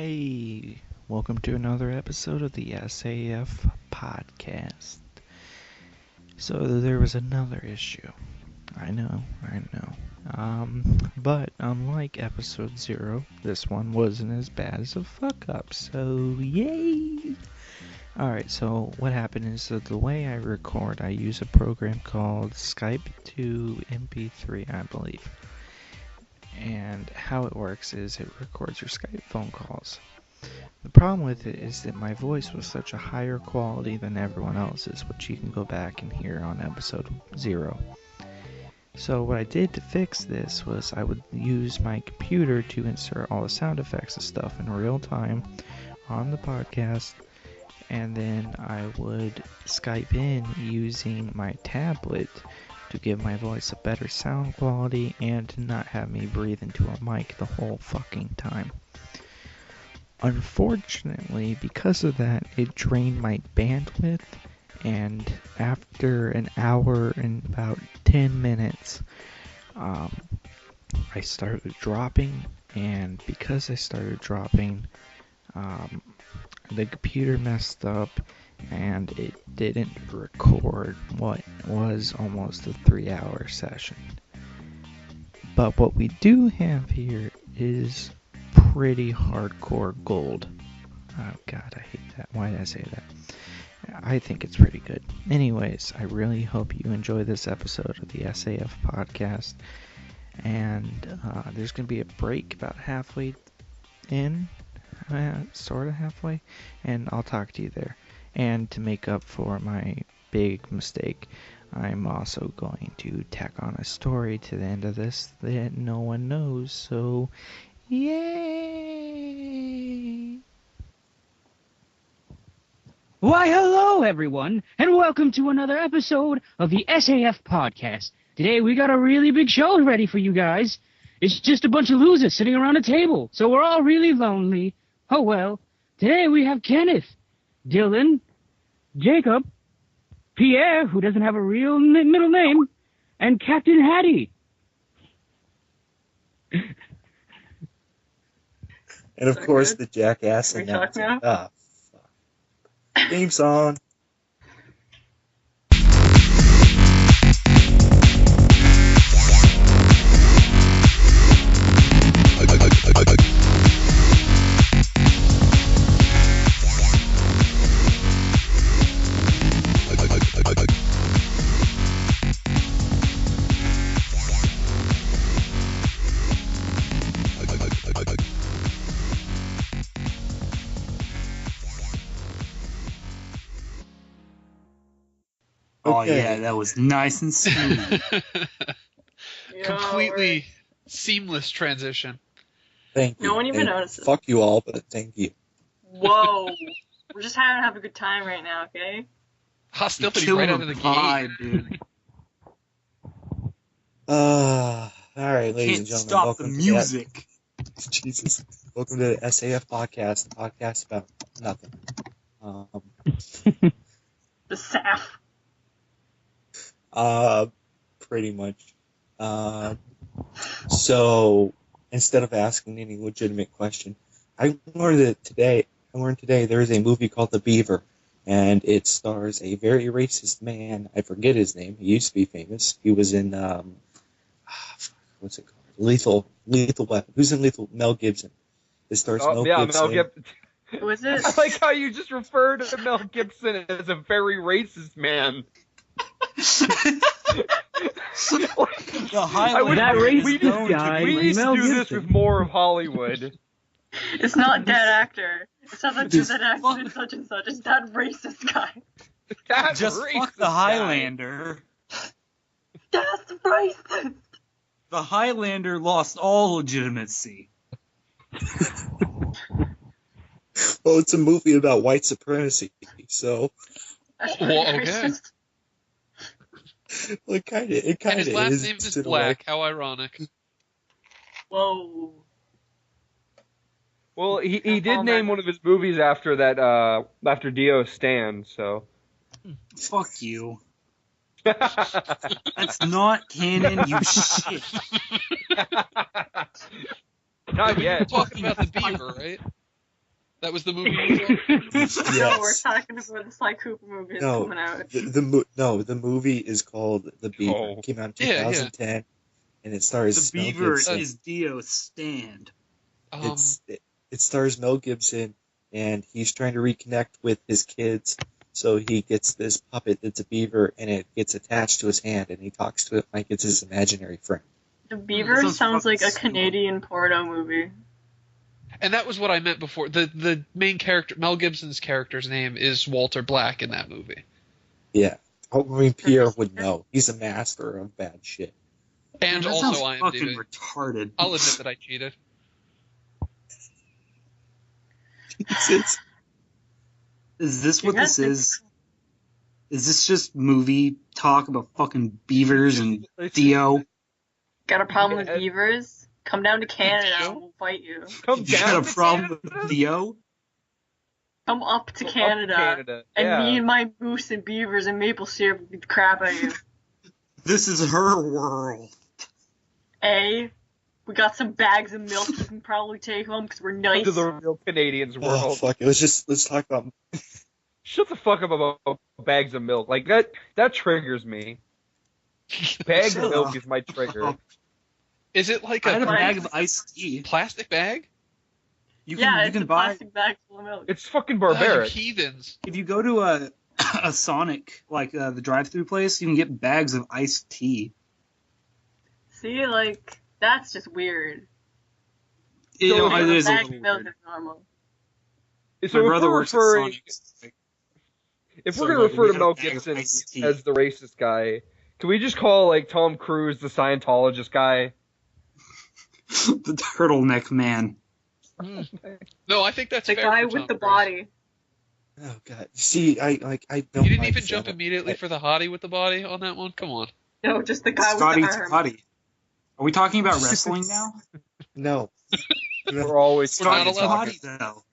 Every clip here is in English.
Hey, welcome to another episode of the SAF Podcast. So there was another issue. I know. But unlike episode 0, this one wasn't as bad as a fuck up, so yay! Alright, so what happened is that the way I record, I use a program called Skype to MP3, I believe. And how it works is it records your Skype phone calls. The problem with it is that my voice was such a higher quality than everyone else's, which you can go back and hear on episode 0. So what I did to fix this was I would use my computer to insert all the sound effects and stuff in real time on the podcast, and then I would Skype in using my tablet to give my voice a better sound quality and to not have me breathe into a mic the whole fucking time. Unfortunately, because of that, it drained my bandwidth, and after an hour and about 10 minutes, I started dropping, and because I started dropping, the computer messed up, and it didn't record what was almost a 3-hour session. But what we do have here is pretty hardcore gold. Oh god, I hate that. Why did I say that? I think it's pretty good. Anyways, I really hope you enjoy this episode of the SAF Podcast. And there's going to be a break about halfway in, sort of halfway, and I'll talk to you there. And to make up for my big mistake, I'm also going to tack on a story to the end of this that no one knows, so yay! Why, hello, everyone, and welcome to another episode of the SAF Podcast. Today, we got a really big show ready for you guys. It's just a bunch of losers sitting around a table, so we're all really lonely. Oh, well, today we have Kenneth, Dylan, Jacob, Pierre, who doesn't have a real middle name, and Captain Hattie. And of course, the jackass announcer. Ah, fuck. Theme song. Oh yeah, that was nice and smooth. Completely seamless transition. Thank you. No one even notices. Fuck you all, but thank you. Whoa. We're just having to have a good time right now, okay? Hostility right out of the gate. Dude. Alright, ladies and Can't gentlemen. stop Welcome the to music. Jesus. Welcome to the SAF Podcast, the podcast about nothing. The SAF. Pretty much. So, instead of asking any legitimate question, I learned today there is a movie called The Beaver, and it stars a very racist man. I forget his name. He used to be famous. He was in, what's it called? Lethal Weapon. Who's in Lethal? Mel Gibson. It stars Mel Gibson. Mel Gibson. Who is it? I like how you just referred to Mel Gibson as a very racist man. The highlight. That racist guy, we need Mel to do this Gibson. with more of Hollywood. It's not that actor. It's not that actor is such and such. It's that racist guy. That Just racist fuck the guy. Highlander. That's racist. The Highlander lost all legitimacy. Well, it's a movie about white supremacy, so... That's Well, pretty okay. racist. Well, it kind of is. And his last name is in a Black. way. How ironic. Whoa. Well, he did name one of his movies after that, after Dio Stan, so. Fuck you. That's not canon, you shit. Not yet. Talking about the Beaver, right? That was the movie you saw? No, we're talking about the Sly Cooper movie that's No, coming out. the movie is called The Beaver. Oh. It came out in Yeah, 2010, and it stars The Mel Beaver Gibson. is Dio Stand. It stars Mel Gibson, and he's trying to reconnect with his kids. So he gets this puppet that's a beaver, and it gets attached to his hand, and he talks to it like it's his imaginary friend. The Beaver sounds sounds like a fucking stupid. Canadian porno movie. And that was what I meant before. The main character, Mel Gibson's character's name is Walter Black in that movie. Yeah. I mean, Pierre would know. He's a master of bad shit. And That also sounds fucking IMDb. retarded. I'll admit that I cheated. Jesus. Is this what You this guys is? Is this just movie talk about fucking beavers and Theo? Got a problem Yeah. with beavers? Come down to Canada and we'll fight you. Come You down got a to problem Canada? with Theo? Come up to Come up Canada. to Canada. And Yeah. me and my moose and beavers and maple syrup will beat the crap out of you. This is her world. A, we got some bags of milk you can probably take home because we're nice. To the real Canadians Oh, world. fuck. Let's talk about... Shut the fuck up about bags of milk. Like, that triggers me. Bags of milk is my trigger. Is it like I had a a bag of iced tea. plastic bag? You Yeah, can it's a buy plastic bag full of milk. It's fucking Oh, you barbaric. heathens. if you go to a Sonic, like the drive-through place, you can get bags of iced tea. See, like, that's just weird. It So is a bag little of milk weird. is normal. So My brother if we're works at referring, Sonic. if So, we're gonna like, refer we to got Mel a bag of Gibson iced tea. as the racist guy, can we just call like Tom Cruise the Scientologist guy? The turtleneck man. No, I think that's The fair guy for with Tom the Cruise. body. Oh, God. See, I don't You didn't like even jump Santa. immediately for the hottie with the body on that one? Come on. No, just the guy Scotty with the arm. Scotty. Are we talking about wrestling now? No. We're always We're not Scotty allowed- Scotty, though.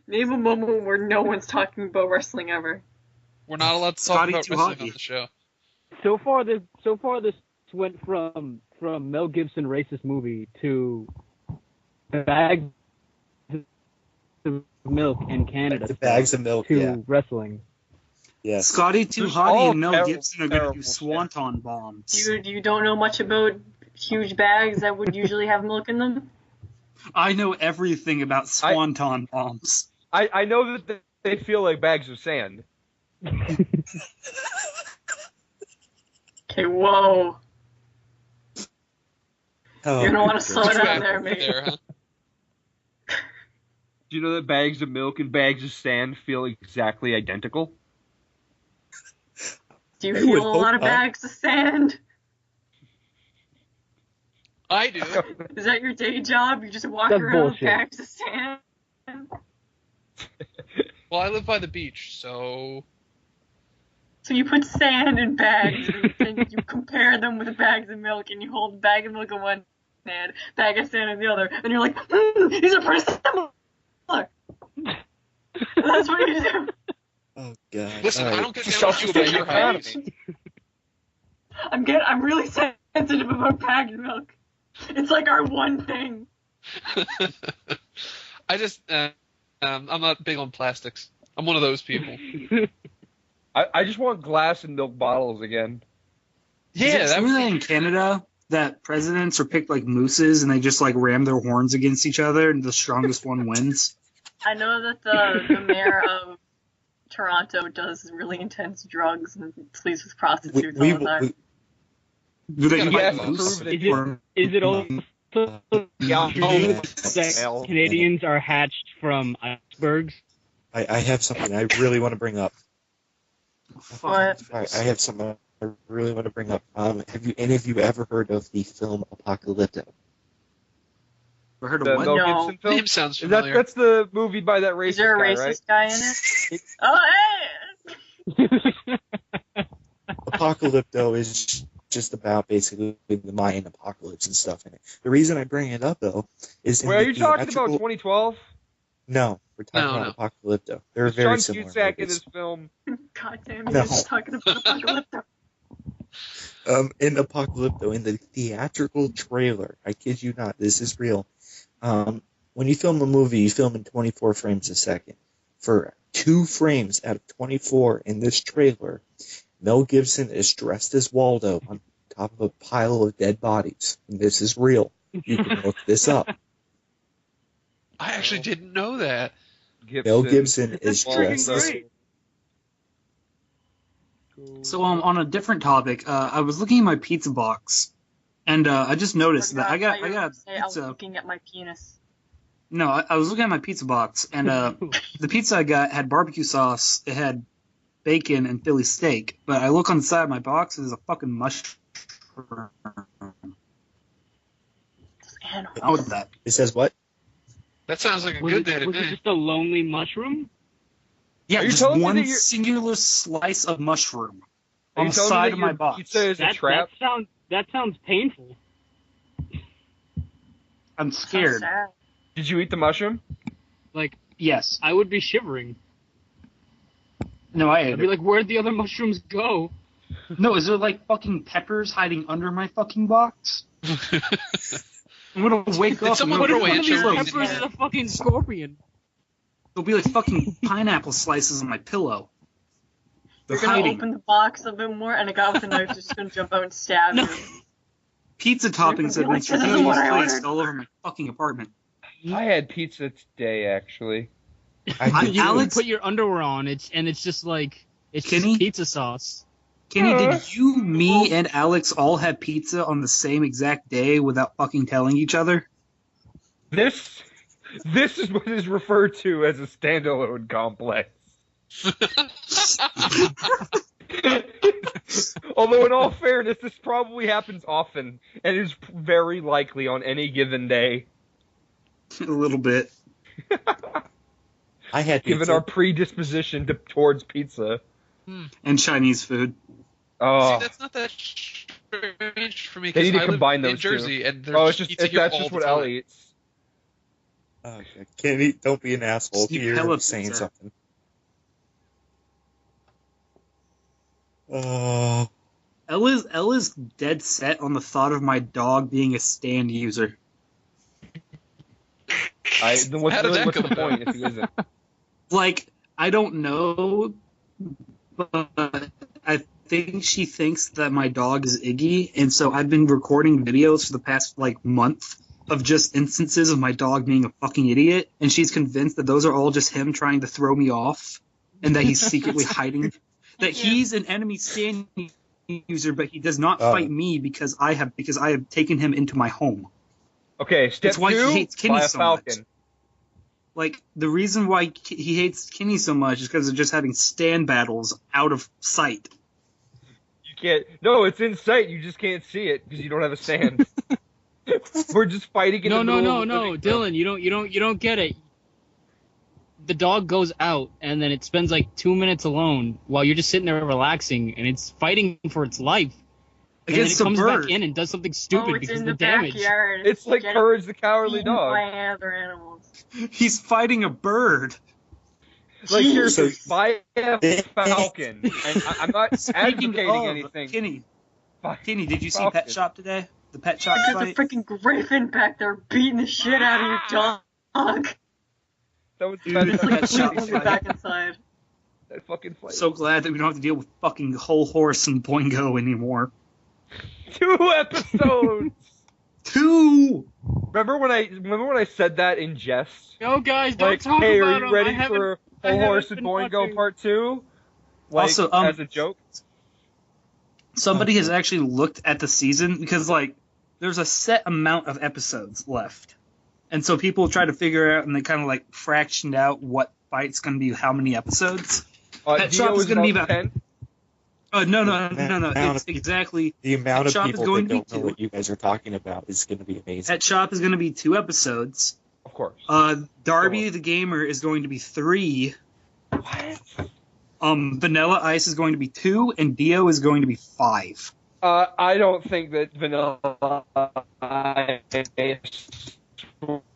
Name a moment where no one's talking about wrestling ever. We're not allowed to talk Scotty about too wrestling hotty. on the show. So far this went from Mel Gibson racist movie to bags of milk in Canada The bags of milk, to yeah. wrestling. Yes. Scotty Too There's Hotty all and Mel terrible- Gibson are going to terrible do shit. swanton bombs. You don't know much about huge bags that would usually have milk in them? I know everything about swanton bombs. I know that they feel like bags of sand. Okay, whoa. Oh, You're gonna want to good slow God. down there, mate. There, huh? Do you know that bags of milk and bags of sand feel exactly identical? Do you I feel would a lot hope of not. bags of sand? I do. Is that your day job? You just walk That's around with bullshit. bags of sand? Well, I live by the beach, so So you put sand in bags and you compare them with bags of milk and you hold a bag of milk in one hand, bag of sand in the other, and you're like, these are pretty similar. That's what you do. Oh, God. listen, All I right. don't get down with you about your house. I'm really sensitive about bagged milk. It's like our one thing. I just, I'm not big on plastics. I'm one of those people. I just want glass and milk bottles again. Yeah, that was. in Canada that presidents are picked like mooses and they just like ram their horns against each other and the strongest one wins. I know that the mayor of Toronto does really intense drugs and sleeps with prostitutes all the time. Do they Gotta fight fight moose? those. Is it also Yeah. that Canadians are hatched from icebergs? I have something I really want to bring up. What? I have something I really want to bring up. Have any of you ever heard of the film Apocalypto? Ever heard The of what? Mel No. Gibson film? Name sounds Is that, familiar. that's the movie by that racist Is there a guy, racist right? guy in it? Oh, hey! Apocalypto is just about basically the Mayan apocalypse and stuff in it. The reason I bring it up, though, is in Wait, are the you talking about theatrical- 2012? No, we're talking No, about Apocalypto. They're Is very John similar. Cusack in movies. this film? God damn No. it, he's talking about Apocalypto. In Apocalypto, in the theatrical trailer, I kid you not, this is real. when you film a movie, you film in 24 frames a second. For 2 frames out of 24 in this trailer, Mel Gibson is dressed as Waldo on top of a pile of dead bodies. And this is real. You can look this up. I actually didn't know that. Mel Gibson is That's dressed freaking as... great. So on a different topic, I was looking at my pizza box, and I just noticed that I got a I was pizza. looking at my penis. No, I was looking at my pizza box, and the pizza I got had barbecue sauce, it had bacon and Philly steak, but I look on the side of my box, and there's a fucking mushroom. And How was that? It says what? That sounds like a Was good day it, to was it me. just a lonely mushroom? Yeah, Are you just telling me one that you're- singular slice of mushroom Are on you the telling me side that of my your box. pizza is a trap? That sounds painful. I'm so scared. sad. Did you eat the mushroom? Like, Yes. I would be shivering. No, I ate I'd be it. like, where'd the other mushrooms go? No, is there like fucking peppers hiding under my fucking box? I'm gonna wake Did up someone and throw One of these anchovies in peppers there? is a fucking scorpion. there'll be like fucking pineapple slices on my pillow. They're You're gonna hiding. open the box a bit more, and a guy with a knife is just gonna jump out and stab No. you. Pizza toppings have been This is what strategically I placed ordered. all over my fucking apartment. I had pizza today, actually. I did You Alex- put your underwear on, it's just like it's Kenny? just pizza sauce. Kenny, did you, me, and Alex all have pizza on the same exact day without fucking telling each other? This is what is referred to as a standalone complex. Although, in all fairness, this probably happens often and is very likely on any given day, A little bit. I had given pizza. our predisposition towards pizza. And Chinese food. Oh, See, that's not that strange for me They because need to I live combine in those two. Jersey and there's oh, it's just pizza here that's all just the what time. Elle eats. Okay. Kenny, don't be an asshole. Steve You're Pella saying pizza. something. Oh, Ella's dead set on the thought of my dog being a stand user. How did that What's go the down? point if he isn't? Like, I don't know, but I think she thinks that my dog is Iggy, and so I've been recording videos for the past, like, month of just instances of my dog being a fucking idiot, and she's convinced that those are all just him trying to throw me off, and that he's secretly hiding. That he's an enemy stand user, but he does not fight me because I have taken him into my home. Okay, step That's why he 2, hates Kenny buy a so much. falcon. Like, the reason why he hates Kenny so much is because of just having stand battles out of sight. You can't. No, it's in sight. You just can't see it because you don't have a stand. We're just fighting in No, the no, middle no, of the no, living room. Dylan, you don't get it. The dog goes out and then it spends like 2 minutes alone while you're just sitting there relaxing and it's fighting for its life. And then Against it a comes bird. back in and does something stupid Oh, it's because in of the the damage. backyard. It's like Getting Courage the Cowardly eaten Dog. by other animals. He's fighting a bird. Like, Jeez. seriously, buy a falcon. And I'm not Speaking advocating of, anything. Kenny, did you see Falcon. Pet Shop today? The Pet Shop There's a fight? freaking griffin back there beating the shit out of your dog. That was Dude, that, it's that, like Pet a shop shop when you're fight. back inside. that fucking fight. So glad that we don't have to deal with fucking Whole Horse and Boingo anymore. 2 episodes. 2! Remember when I said that in jest? No, guys, don't Like, talk hey, about are you him. ready I haven't- for I Whole haven't Horse and been Boingo watching. Part 2? Like, Also, as a joke? Somebody has actually looked at the season because, like, there's a set amount of episodes left. And so people try to figure out, and they kind of, like, fractioned out what fight's going to be how many episodes. Pet Dio Shop is gonna be about- 10? No. amount It's of people- exactly... the amount Pet of Shop is people going that to be don't know 2. what you guys are talking about is going to be amazing. Pet Shop is going to be 2 episodes. Of course. Darby the Gamer is going to be 3. What? Vanilla Ice is going to be 2, and Dio is going to be 5. I don't think that Vanilla Ice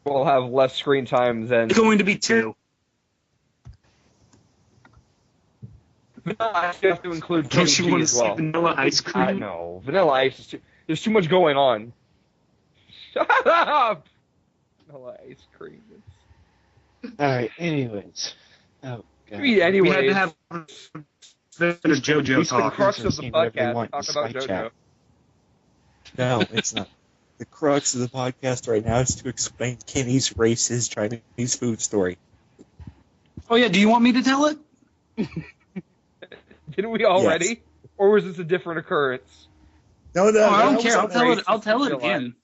will have less screen time than... It's going to be 2. Vanilla Ice, you have to include Don't Kenny you G want to as see well. Vanilla Ice Cream? I know. Vanilla Ice, there's too much going on. Shut up! vanilla ice cream. Alright, anyways. Oh, God. I mean, anyways. We had to have a bit of JoJo He's the talk. crux of the Saying whatever they podcast. want Talk in about Skype JoJo. chat. No, it's not. The crux of the podcast right now is to explain Kenny's racist Chinese food story. Oh yeah, do you want me to tell it? Didn't we already? Yes. Or was this a different occurrence? No, Oh, I that don't was care. I'll on tell it. racist. I'll tell it Realize. again.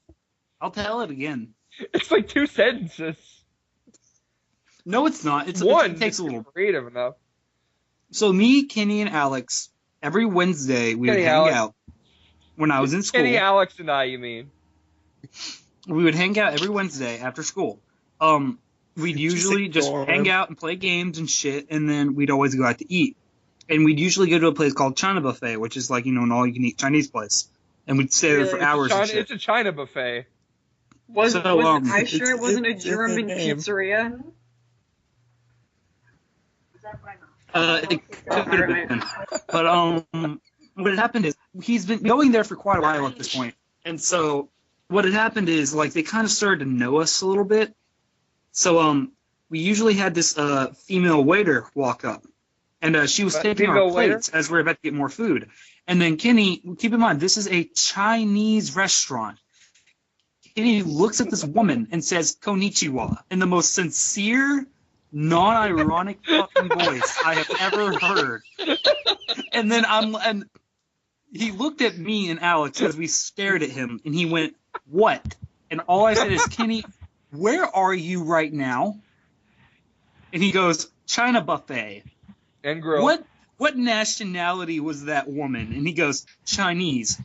I'll tell it again. It's like 2 sentences. No, it's not. One. It takes a little. Creative enough. So me, Kenny, and Alex, every Wednesday we would Kenny, hang Alex. out. When I was in school, Kenny, Alex, and I, you mean? we would hang out every Wednesday after school. We'd Did you usually say just dorm? hang out and play games and shit, and then we'd always go out to eat. And we'd usually go to a place called China Buffet, which is like, an all-you-can-eat Chinese place. And we'd stay there for Really? hours and China, shit. it's a China buffet. Was So, I sure it wasn't a it's in the German name. pizzeria? It could have been. But what had happened is he's been going there for quite a while at this point. And so what had happened is like they kind of started to know us a little bit. So we usually had this female waiter walk up. And she was What, taking our female waiter? plates as we were about to get more food. And then Kenny, keep in mind, this is a Chinese restaurant. Kenny looks at this woman and says, "Konnichiwa," in the most sincere, non-ironic fucking voice I have ever heard. And then and he looked at me and Alex as we stared at him, and he went, "What?" And all I said is, "Kenny, where are you right now?" And he goes, "China Buffet." And grill. What nationality was that woman? And he goes, "Chinese."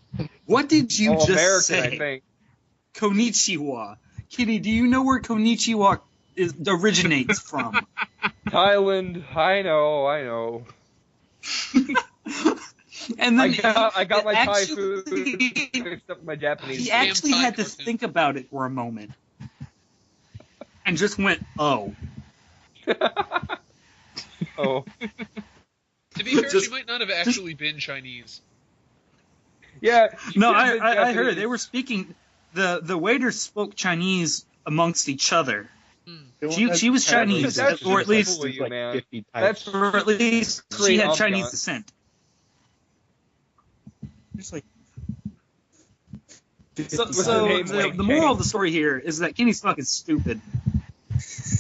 What did you just American, say? I think. Konnichiwa. Kitty, do you know where Konnichiwa originates from? Thailand, I know. And then I got my Thai actually- food mixed up with my Japanese. He food. actually had to cartoon. think about it for a moment. And just went, "Oh." Oh. To be fair, Just- she might not have actually been Chinese. Yeah. No, she could've been I heard Japanese. they were speaking. The waiters spoke Chinese amongst each other. She was Chinese, That's or at least, cool, you, man. 50 That's types. or at least she Great had ambiance. Chinese descent. There's like So, 50 so name, the, Wang the moral of the story here is that Kenny's fucking stupid.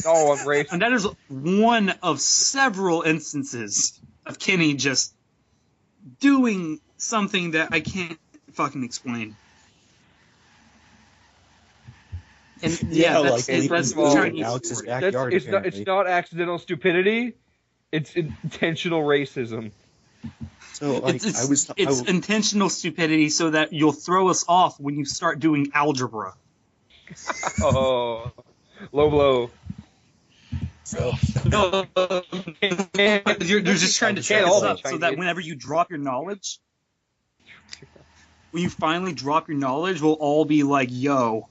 Oh, I'm racist. And that is one of several instances of Kenny just doing something that I can't fucking explain. And yeah, like that's leaving the food in Chinese Alex's story. backyard. It's apparently. not accidental stupidity. It's intentional racism. So like It's intentional stupidity so that you'll throw us off when you start doing algebra. Oh, low blow. so You're just trying to set Can't all us be up so that Chinese. whenever you drop your knowledge, when you finally drop your knowledge, we'll all be like, "Yo."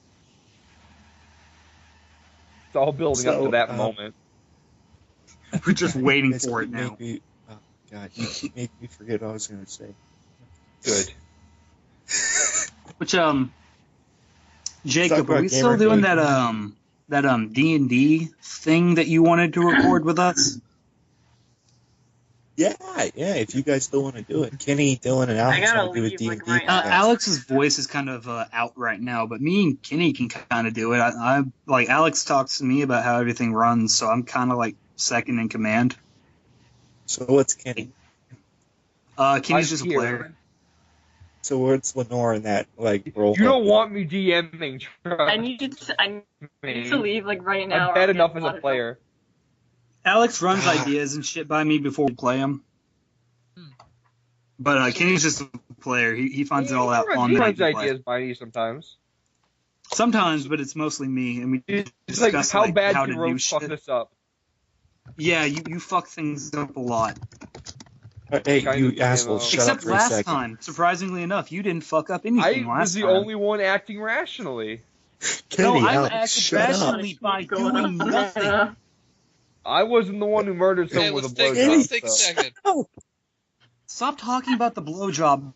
It's all building up So, to that moment. We're just waiting This for it keep now. make me- oh God, you keep making me forget what I was going to say. Good. Which Talk Jacob, about are we still gamer doing food. that D&D thing that you wanted to record with us? Yeah. If you guys still want to do it, Kenny, Dylan, and Alex gotta want to do a leave, D&D like, right podcast. Alex's voice is kind of out right now, but me and Kenny can kind of do it. I like Alex talks to me about how everything runs, so I'm kind of like second in command. So what's Kenny? Kenny's just a Pierre. player. So what's Lenore in that like role? You don't want me DMing. I need to leave like right now. I'm or bad I'll enough get as a spotted. player. Alex runs ideas and shit by me before we play them. But Kenny's just a player. He finds it all out on He the runs play. ideas by me sometimes. Sometimes, but it's mostly me, and we It's discuss like, how bad how can to do Rose fuck shit. this up? Yeah, you fuck things up a lot. Hey, Kind you of assholes! MMO. Shut Except up for a last second. time. Surprisingly enough, you didn't fuck up anything I last was the time. only one acting rationally. Kenny, No, I Alex, acted shut up. rationally by Going doing on. nothing. I wasn't the one who murdered Okay, someone with a let's take a blowjob. So. second. Stop talking about the blowjob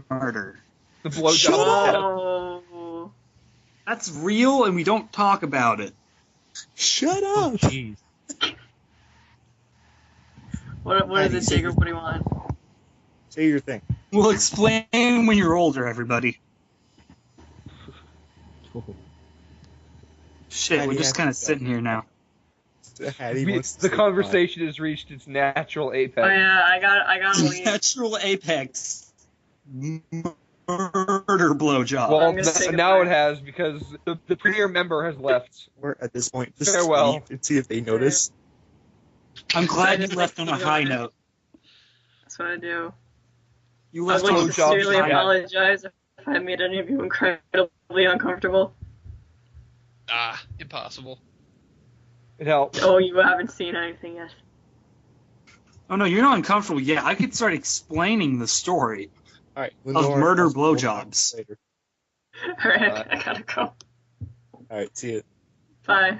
murder. The blowjob. Shut up. Oh. That's real, and we don't talk about it. Shut up! Jeez. What is it, Jacob? What do you want? Say your thing. We'll explain when you're older, everybody. Shit, Hattie we're just has kind to of sitting go. here now. Hattie wants to The say conversation has reached its natural apex. Oh yeah, I gotta leave. Natural apex. Murder blowjob. Well, I'm gonna say now goodbye. it has because the premier member has left. We're at this point. Just Farewell. leave and see if they notice. I'm glad you left on a high note. That's what I do. You I'd left like on to a Blowjob sincerely time. apologize if I made any of you incredibly uncomfortable. Impossible. It helps. Oh, you haven't seen anything yet. Oh no, you're not uncomfortable yet. I could start explaining the story. All right. Of murder I'll- we'll blowjobs. talk later. Alright, I gotta go. All right. See you. Bye.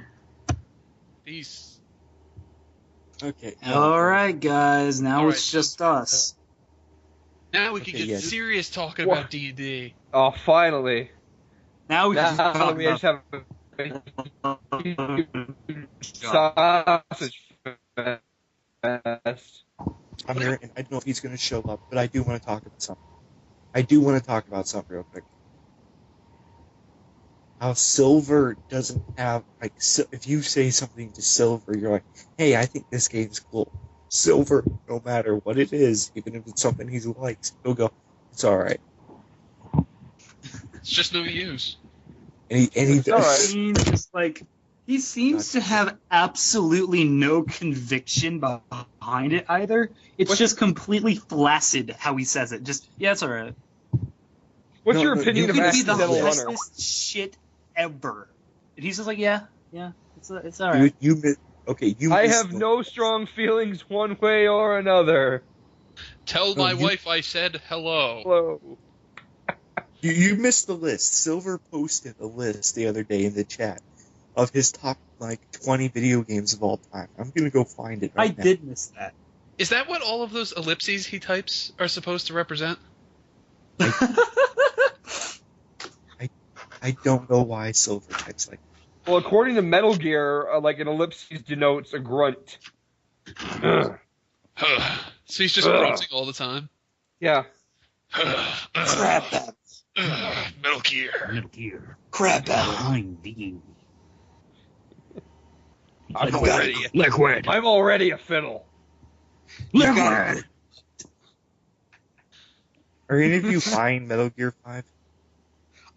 Peace. Okay. Alright, guys, now All it's right. just us. Now we can Okay, get yeah. serious talking What? about D&D. Oh, finally. Now we can Now talk we just have sausage fest. I'm here, and I don't know if he's going to show up, but I do want to talk about something. I do want to talk about something real quick. How Silver doesn't have, like, if you say something to Silver, you're like, hey, I think this game's cool. Silver, no matter what it is, even if it's something he likes, he'll go, it's alright. It's just no use. And he It's all right. Seems like he seems to have absolutely no conviction behind it either. It's just completely flaccid how he says it. Just yeah, it's alright. What's No, your no, opinion You of could be the Accidental Runner? fastest shit ever. And he's just like, yeah, it's alright. You I missed have the- no strong feelings one way or another. Tell No, my you- wife I said hello. Hello. You missed the list. Silver posted a list the other day in the chat of his top, 20 video games of all time. I'm gonna go find it I right now. did miss that. Is that what all of those ellipses he types are supposed to represent? I don't know why Silver types like Well, according to Metal Gear, an ellipsis denotes a grunt. Ugh. So he's just grunting all the time. Yeah. Crap that. Metal Gear. Metal Gear. Crap that. Behind the I'm already, liquid. I'm already a fiddle. Liquid. Are any of you buying Metal Gear 5?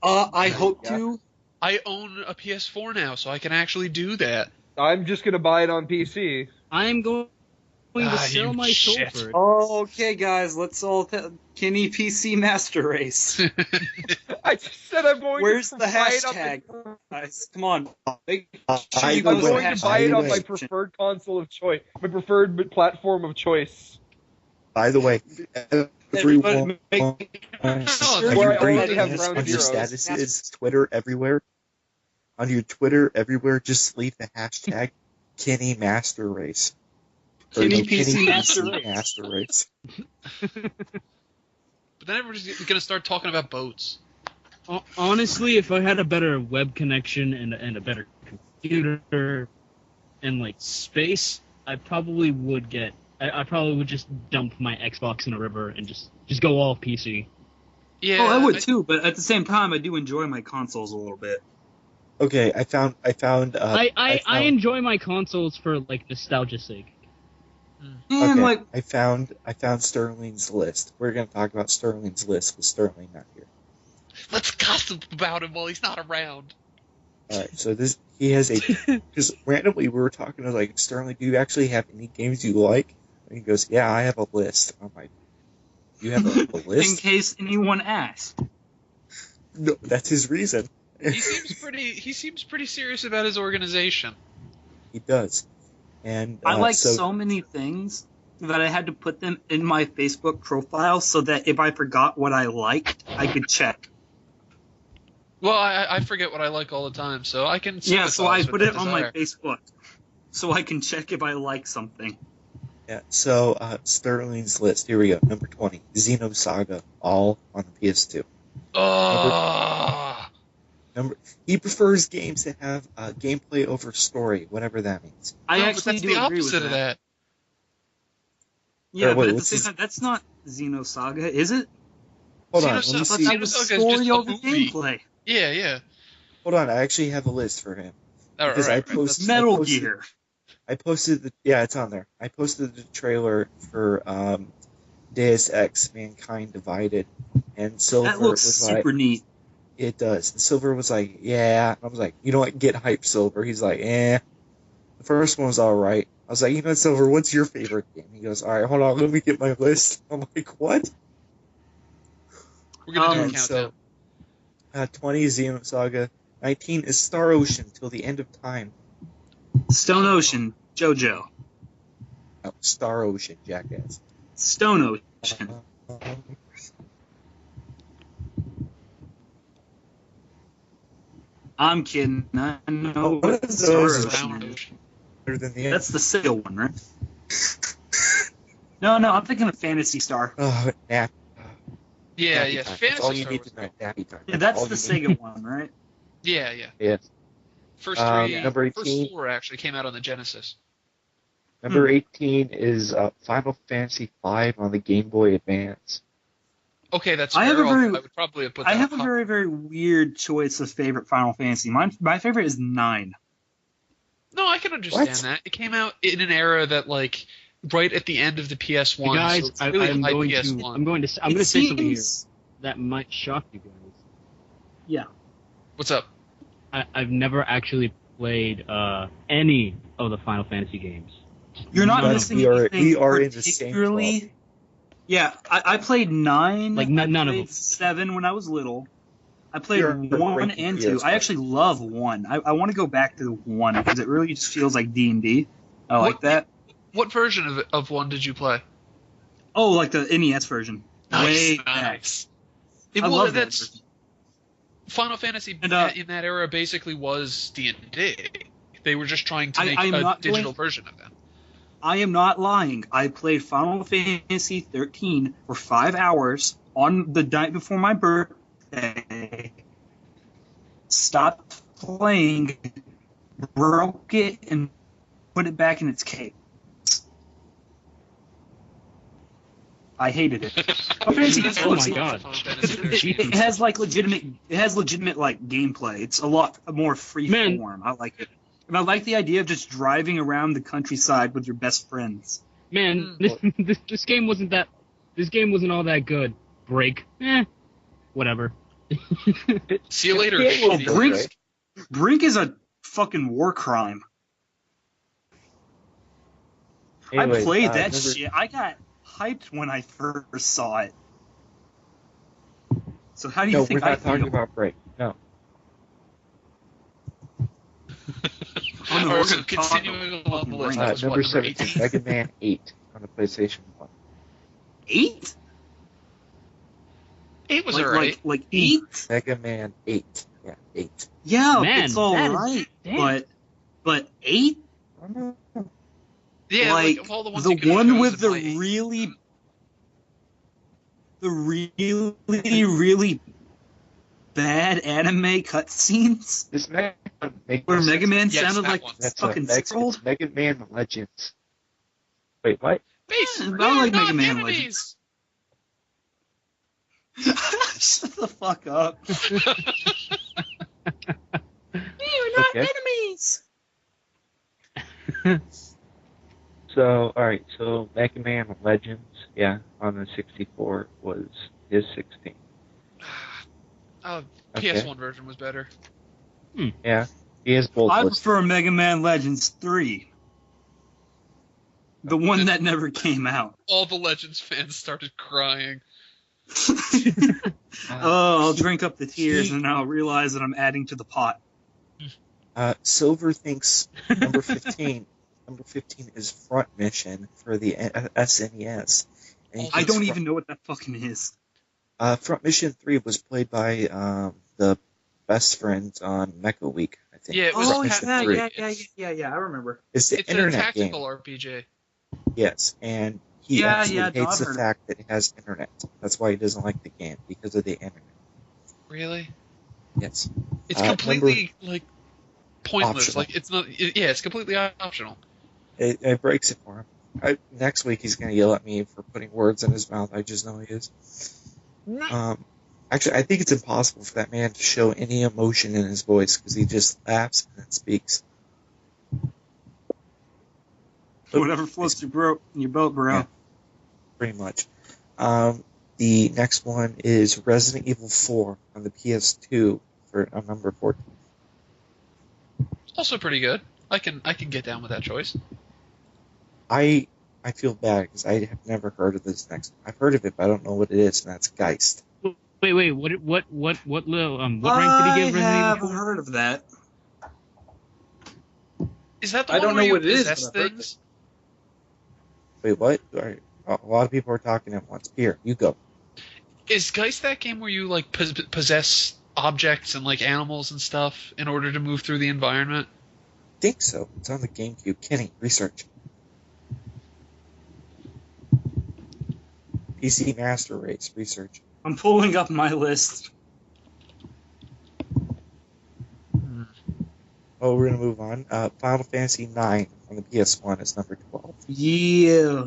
I hope Yeah. to. I own a PS4 now, so I can actually do that. I'm just gonna buy it on PC. I'm going to sell you my soul shit. for it. Okay, guys, let's all Kenny PC Master Race. I just said I'm going Where's to the buy it on hashtag? my- Guys, come on. Make I sure you know I'm go to the where- going to hashtag. buy it on By my the way. preferred console of choice, my preferred platform of choice. By the way, everyone Make on sure Where I your already have on ground your zeros. statuses, Twitter, everywhere. On your Twitter, everywhere, just leave the hashtag Kenny Master Race. Or Kenny no, PC Master Race. Master Race. But then everybody's gonna start talking about boats. Honestly, if I had a better web connection and a better computer and space, I probably would get. I probably would just dump my Xbox in a river and just go all PC. Yeah. Oh, I would too, but at the same time, I do enjoy my consoles a little bit. Okay, I found. I enjoy my consoles for Okay, nostalgia's sake. And I found Sterling's list. We're gonna talk about Sterling's list with Sterling not here. Let's gossip about him while he's not around. All right, so he has a because randomly we were talking to Sterling. Do you actually have any games you like? And he goes, yeah, I have a list. I'm like, you have a in list? case anyone asks. No, that's his reason. He seems pretty serious about his organization. He does. And I like so many things that I had to put them in my Facebook profile so that if I forgot what I liked, I could check. Well, I forget what I like all the time, so I can. Yeah, so I sympathize put with it the on my desire. Facebook so I can check if I like something. Yeah, so Sterling's list. Here we go. Number 20, Xenosaga, all on the PS2. Oh, He prefers games that have gameplay over story, whatever that means. I No, but actually that's do the agree with opposite of that. Yeah, Or wait, but at the what's same his- time, that's not Xenosaga, is it? Hold on, Xenosaga- let me I thought see. that was Xenosaga is story just a over movie. gameplay. Yeah, yeah. Hold on, I actually have a list for him. All Because right, I posted- that's- Metal posted- Gear. I posted it's on there. I posted the trailer for Deus Ex: Mankind Divided, and Silver That looks was like, super neat. it does. And Silver was like, yeah. I was like, you know what? Get hyped, Silver. He's like, eh. The first one was all right. I was like, you know, Silver, what's your favorite game? He goes, all right, hold on, let me get my list. I'm like, what? We're gonna do a And countdown. so, 20 is Xenosaga, 19 is Star Ocean till the end of time. Stone Ocean, JoJo. Oh, Star Ocean, jackass. Stone Ocean. I'm kidding. I know What what is Star those? Ocean is. Better than the That's the Sega one, right? No, I'm thinking of Fantasy Star. Oh, nap. Yeah, Nappy yeah. time. That's all Fantasy you Star need was to know. Nappy time. Yeah, that's all the you need. Sega one, right? Yeah, yeah. Yes. First Number first 18. 4 actually came out on the Genesis. Number 18 is Final Fantasy V on the Game Boy Advance. Okay, that's I fair. have a very- I would probably have put I that have a up. very, very weird choice of favorite Final Fantasy. My favorite is 9. No, I can understand What? that. It came out in an era that, like, right at the end of the PS1. You guys, so it's really I'm high going to PS1. I'm going to say something here that might shock you guys. Yeah. What's up? I've never actually played any of the Final Fantasy games. You're not None of missing we are- anything we are in the same particularly. club. Yeah, I played 9. Like, I none of played them. 7 when I was little. I played You're 1 breaking and 2. PS1. I actually love 1. I want to go back to 1 because it really just feels like D&D. I like What- that. What version of 1 did you play? Oh, like the NES version. Way back. nice. I Well, love that that's version. Final Fantasy And, in that era basically was D&D. They were just trying to make I'm a not digital going- version of that. I am not lying. I played Final Fantasy 13 for 5 hours on the night before my birthday. Stopped playing, broke it, and put it back in its case. I hated it. Final Fantasy That's Oh my awesome. God. Final Fantasy It has like legitimate like gameplay. It's a lot more free Man. form. I like it. And I like the idea of just driving around the countryside with your best friends. Man, this game wasn't that. This game wasn't all that good. Break. Whatever. See you later. Yeah, well, shitty. Brink- Brink, Brink is a fucking war crime. Anyway, I played that number- shit. I got hyped when I first saw it. So how do you No, we're think I not talking feel? about Break. No. Oh, no, All we're right, so gonna talk continuing about along the list, Brink. that was Number what, 17, 18? Mega Man 8 on the PlayStation 1. 8? 8 was alright. Like 8? Mega Man 8. Yeah, 8. Yeah, Man, it's all that is- right, damn. but 8? Yeah, like of all the ones the you could've one with chosen, the like- really bad anime cutscenes This Mega Man where Mega Man Yes, sounded that like one. That's fucking Mega, 6-year-old. it's Mega Man Legends. Wait, what? Base, Yeah, we I are like not Mega Man enemies. Shut the fuck up. We're not Okay. enemies. So, alright, so Mega Man Legends, yeah, on the 64 is 16. Oh, Okay. PS1 version was better. Yeah, he is both I listed. prefer Mega Man Legends 3. The one that never came out. All the Legends fans started crying. Oh, I'll drink up the tears and I'll realize that I'm adding to the pot. Silver thinks number 15. Number 15 is Front Mission for the SNES. And he I thinks don't even know what that fucking is. Front Mission 3 was played by the best friends on Mecha Week, I think. Yeah, it was Front Oh, Mission yeah, 3. yeah. I remember. It's the It's a internet tactical game. RPG. Yes, and he Yeah, actually yeah, no, hates I've the heard of fact that it has internet. That's why he doesn't like the game, because of the internet. Really? Yes. It's completely like pointless. Optional. Like it's not. It's completely optional. It breaks it for him. Next week he's going to yell at me for putting words in his mouth. I just know he is. Actually, I think it's impossible for that man to show any emotion in his voice because he just laughs and then speaks. Whatever floats your boat, bro. Yeah, pretty much. The next one is Resident Evil 4 on the PS2 for number 14. Also pretty good. I can get down with that choice. I feel bad because I have never heard of this next one. I've heard of it, but I don't know what it is, and that's Geist. Wait, what rank did he give Resident Evil 4? I haven't heard of that. Is that the one where you possess things? Wait, what? A lot of people are talking at once. Pierre, you go. Is Geist that game where you like possess objects and like animals and stuff in order to move through the environment? I think so. It's on the GameCube. Kenny, research. PC Master Race, research. I'm pulling up my list. Oh, we're going to move on. Final Fantasy IX on the PS1 is number 12. Yeah.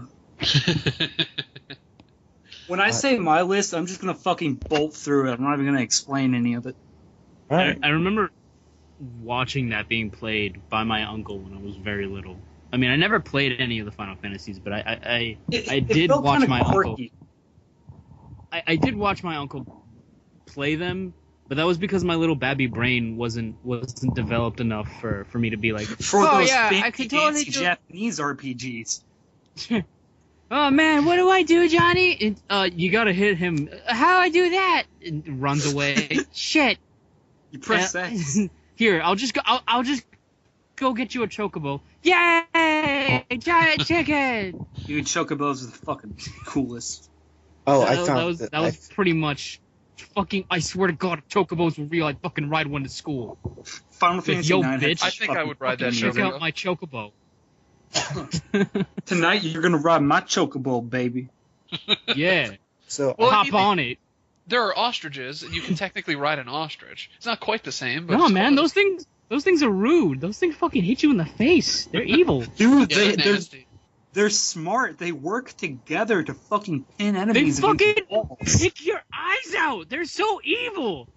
When I say my list, I'm just going to fucking bolt through it. I'm not even going to explain any of it. Right. I remember watching that being played by my uncle when I was very little. I mean, I never played any of the Final Fantasies, but I did watch my uncle. I did watch my uncle play them, but that was because my little babby brain wasn't developed enough for me to be like, I could totally do Japanese RPGs. Oh man, what do I do, Johnny? And, you gotta hit him. How I do that? And runs away. Shit. You press X. Here, I'll just go get you a chocobo. Yay! Giant chicken. Dude, chocobos are the fucking coolest. Oh, that was pretty much fucking. I swear to God, if chocobos were real, I'd fucking ride one to school. Final Fantasy IX. Bitch, I think I would ride that. Check out my chocobo. Tonight you're gonna ride my chocobo, baby. Yeah. So hop on it. There are ostriches, and you can technically ride an ostrich. It's not quite the same, but no, man, those things are rude. Those things fucking hit you in the face. They're evil. Dude, they're smart. They work together to fucking pin enemies. They fucking pick your eyes out. They're so evil.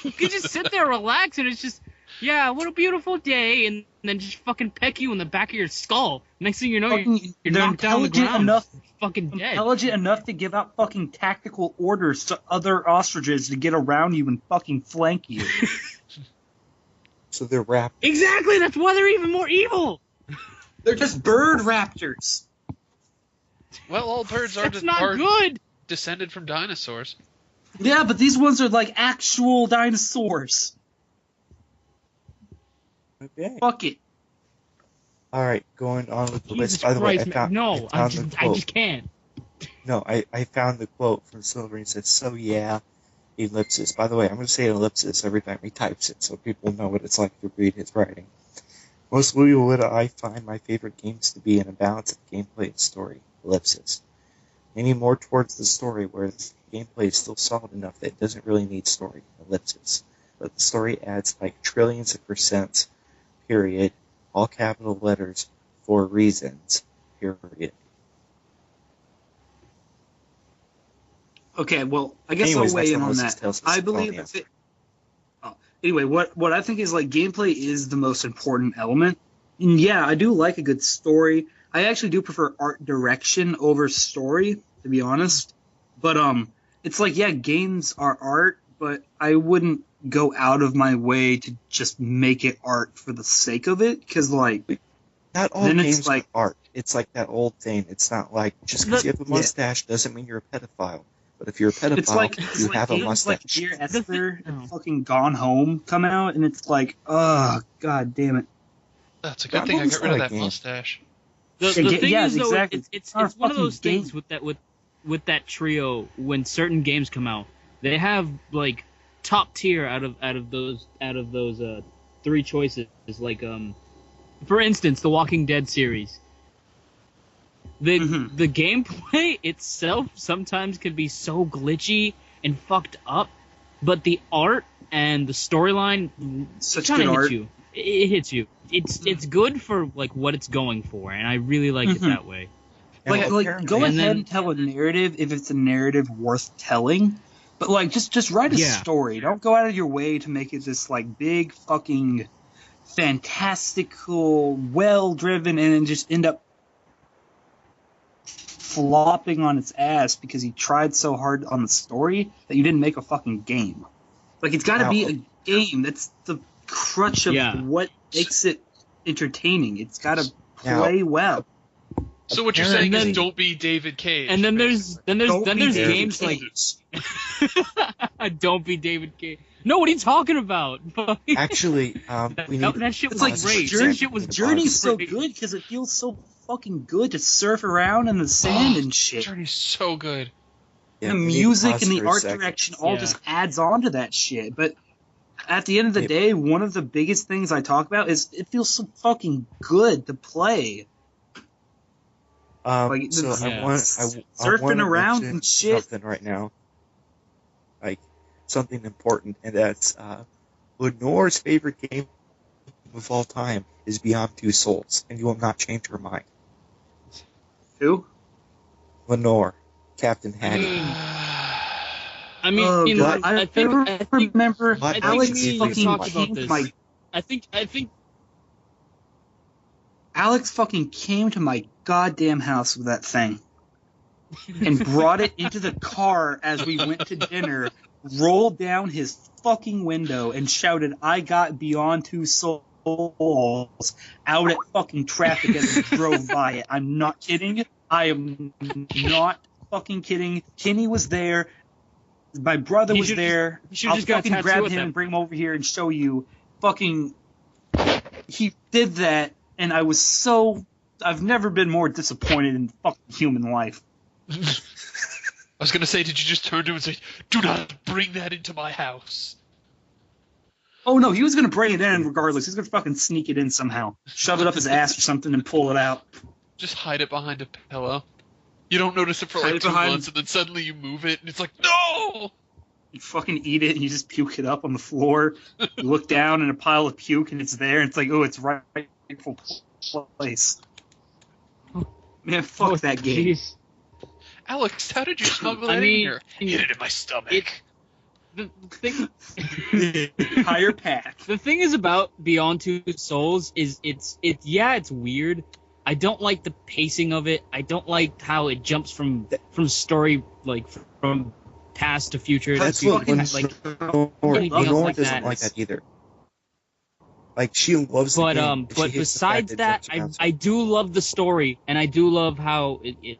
You can just sit there, relax, and it's just, yeah, what a beautiful day, and then just fucking peck you in the back of your skull. Next thing you know, you're knocked down on the ground. Fucking dead. Intelligent enough to give out fucking tactical orders to other ostriches to get around you and fucking flank you. So they're raptors. Exactly, that's why they're even more evil. They're just bird raptors. Well, all birds are good. Descended from dinosaurs. Yeah, but these ones are like actual dinosaurs. Okay. Fuck it. All right, going on with the Jesus list. By the way, Christ, I just can't. No, I found the quote from Silver. He says, "So yeah, ellipsis." By the way, I'm going to say ellipsis every time he types it, so people know what it's like to read his writing. Mostly what I find my favorite games to be in a balance of gameplay and story. Ellipsis. Leaning more towards the story, where the gameplay is still solid enough that it doesn't really need story. Ellipsis. But the story adds like trillions of percents. Period. All capital letters for reasons. Period. Okay, well, I guess I'll weigh in on that. I believe that. Anyway, what I think is like gameplay is the most important element. And yeah, I do like a good story. I actually do prefer art direction over story, to be honest. But it's like, yeah, games are art, but I wouldn't go out of my way to just make it art for the sake of it, because like not all games are art. It's like that old thing. It's not like just because you have a mustache doesn't mean you're a pedophile. But if you're a pedophile, you have a mustache. It's like Dear Esther and fucking Gone Home come out, and it's like, oh, god damn it. That's a good thing I got rid of that mustache. The thing is, though, exactly. it's one of those things with that trio. When certain games come out, they have like top tier out of those three choices. Like for instance, the Walking Dead series. The gameplay itself sometimes can be so glitchy and fucked up, but the art and the storyline Such kind good of art. hits you. It hits you. It's good for like what it's going for, and I really like it that way. And Like apparently- go And ahead then- and tell a narrative if it's a narrative worth telling. But like just write a Yeah. story. Don't go out of your way to make it this like big fucking fantastical, well driven, and then just end up flopping on its ass because you tried so hard on the story that you didn't make a fucking game. Like it's got to be a game. That's the crutch of Yeah. what makes it entertaining. It's got to Now- play well. So what you're Apparently- saying is don't be David Cage. And then there's Don't be David games like Cage. Don't be David Cage. No, what are you talking about? Actually, we need. that shit It's was like great. Journey, That shit was Journey's so great. good because it feels so fucking good to surf around in the sand and shit. Journey's so good. Yeah, The we need to music pause and the for a art second. direction all Yeah. just adds on to that shit. But at the end of the Yep. day, one of the biggest things I talk about is it feels so fucking good to play. Like, So it's- I want I surfing wanna around mention and shit. something right now, like something important, and that's Lenore's favorite game of all time is Beyond Two Souls, and you will not change her mind. Who? Lenore, Captain Hattie. I mean, Oh, God. I think remember I think Alex me and you fucking talked about came to this. my I think Alex fucking came to my goddamn house with that thing and brought it into the car as we went to dinner, rolled down his fucking window and shouted, "I got Beyond Two Souls" out at fucking traffic as we drove by it. I'm not kidding. I am not fucking kidding. Kenny was there. My brother He was should there. he should I'll just got a fucking tattoo grab with him them. and bring him over here and show you. Fucking, he did that, and I was so. I've never been more disappointed in fucking human life. I was gonna say, did you just turn to him and say, "Do not bring that into my house"? Oh no, he was gonna bring it in regardless. He's gonna fucking sneak it in somehow, shove it up his ass or something, and pull it out. Just hide it behind a pillow. You don't notice it for Hide like it 2 behind- months, and then suddenly you move it, and it's like, no! You fucking eat it, and you just puke it up on the floor. You look down in a pile of puke, and it's there. And it's like, oh, it's rightful place. Man, fuck oh, that game. jeez. Alex, how did you smuggle I that mean, in here? Hit it in my stomach. The thing, Entire pack. the thing is about Beyond Two Souls is it's weird. I don't like the pacing of it. I don't like how it jumps from story like from past to future. That's to what future, Lenore, anything else Lenore like doesn't that like is- that either. Like she loves the But game. and she but hates the besides fact that, it jumps I do love the story and I do love how it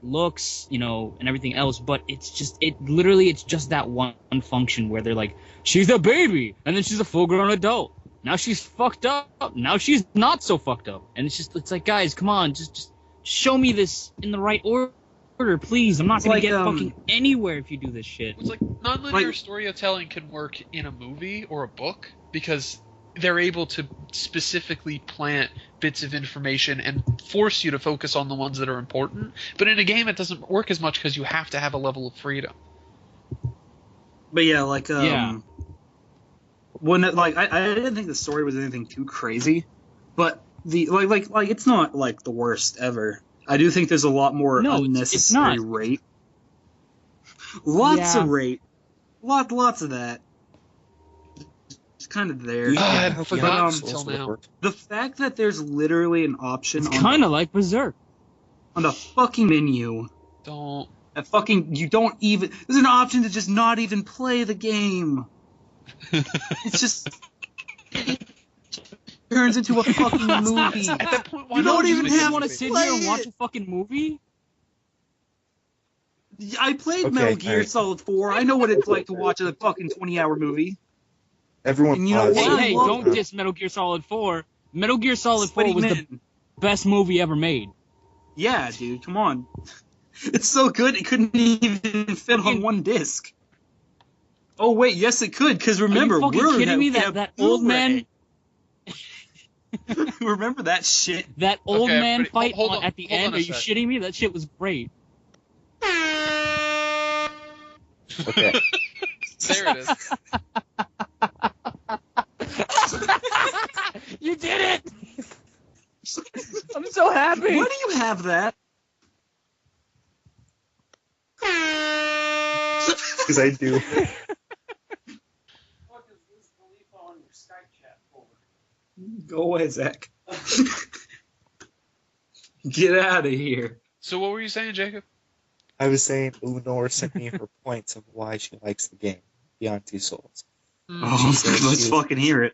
looks, you know, and everything else. But it's just it's just that one function where they're like, she's a baby and then she's a full-grown adult. Now she's fucked up. Now she's not so fucked up. And it's like, guys, come on, just show me this in the right order, please. I'm not It's gonna like, get fucking anywhere if you do this shit. It's like nonlinear Like- storytelling can work in a movie or a book because they're able to specifically plant bits of information and force you to focus on the ones that are important. But in a game, it doesn't work as much because you have to have a level of freedom. But yeah, like Yeah. when I didn't think the story was anything too crazy, but the like it's not like the worst ever. I do think there's a lot more No, it's unnecessary not. rape. Lots Yeah. of rape. Lots of that. It's kind of there. Yeah, I had how forgotten Beyond until Souls would now. work. The fact that there's literally an option It's on, kind of like Berserk. on the fucking menu. Don't. That fucking you don't even. There's an option to just not even play the game. It's just turns into a fucking movie. At that point, why You not don't just even make a have want to movie? sit here and play watch it. a fucking movie? I played Okay, Metal Gear alright. Solid 4. I know what it's like to watch a fucking 20-hour movie. Everyone And you know pause. what? Hey, love don't diss Metal Gear Solid 4. Metal Gear Solid 4 Sweaty was the men. best movie ever made. Yeah, dude, come on. It's so good it couldn't even fit on Fucking- one disc. Oh wait, yes it could, because remember, Are you fucking we're kidding me? we have That old man, Blu-ray. Remember that shit? that old Okay, man everybody- fight hold on- at the hold on end. a Are you sec. shitting me? That shit was great. Okay. There it is. You did it! I'm so happy. Why do you have that? Because I do. Go away, Zach. Get out of here. So what were you saying, Jacob? I was saying Lenore sent me her points of why she likes the game, Beyond Two Souls. Oh, let's fucking hear it.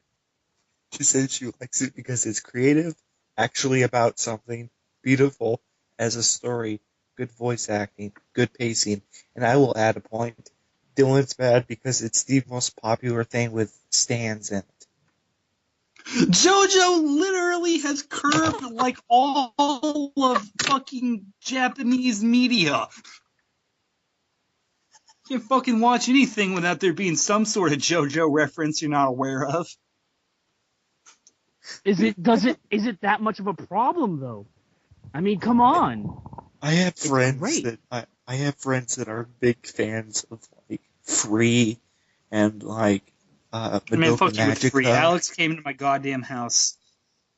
She said she likes it because it's creative, actually about something, beautiful, as a story, good voice acting, good pacing, and I will add a point. Dylan's mad because it's the most popular thing with stands in it. JoJo literally has curbed like all of fucking Japanese media. Can't fucking watch anything without there being some sort of JoJo reference you're not aware of. Is it that much of a problem though? I mean, come on. I have friends great. that I have friends that are big fans of like Free and like Man, Madoka fuck you with Magica. Free. Alex came to my goddamn house,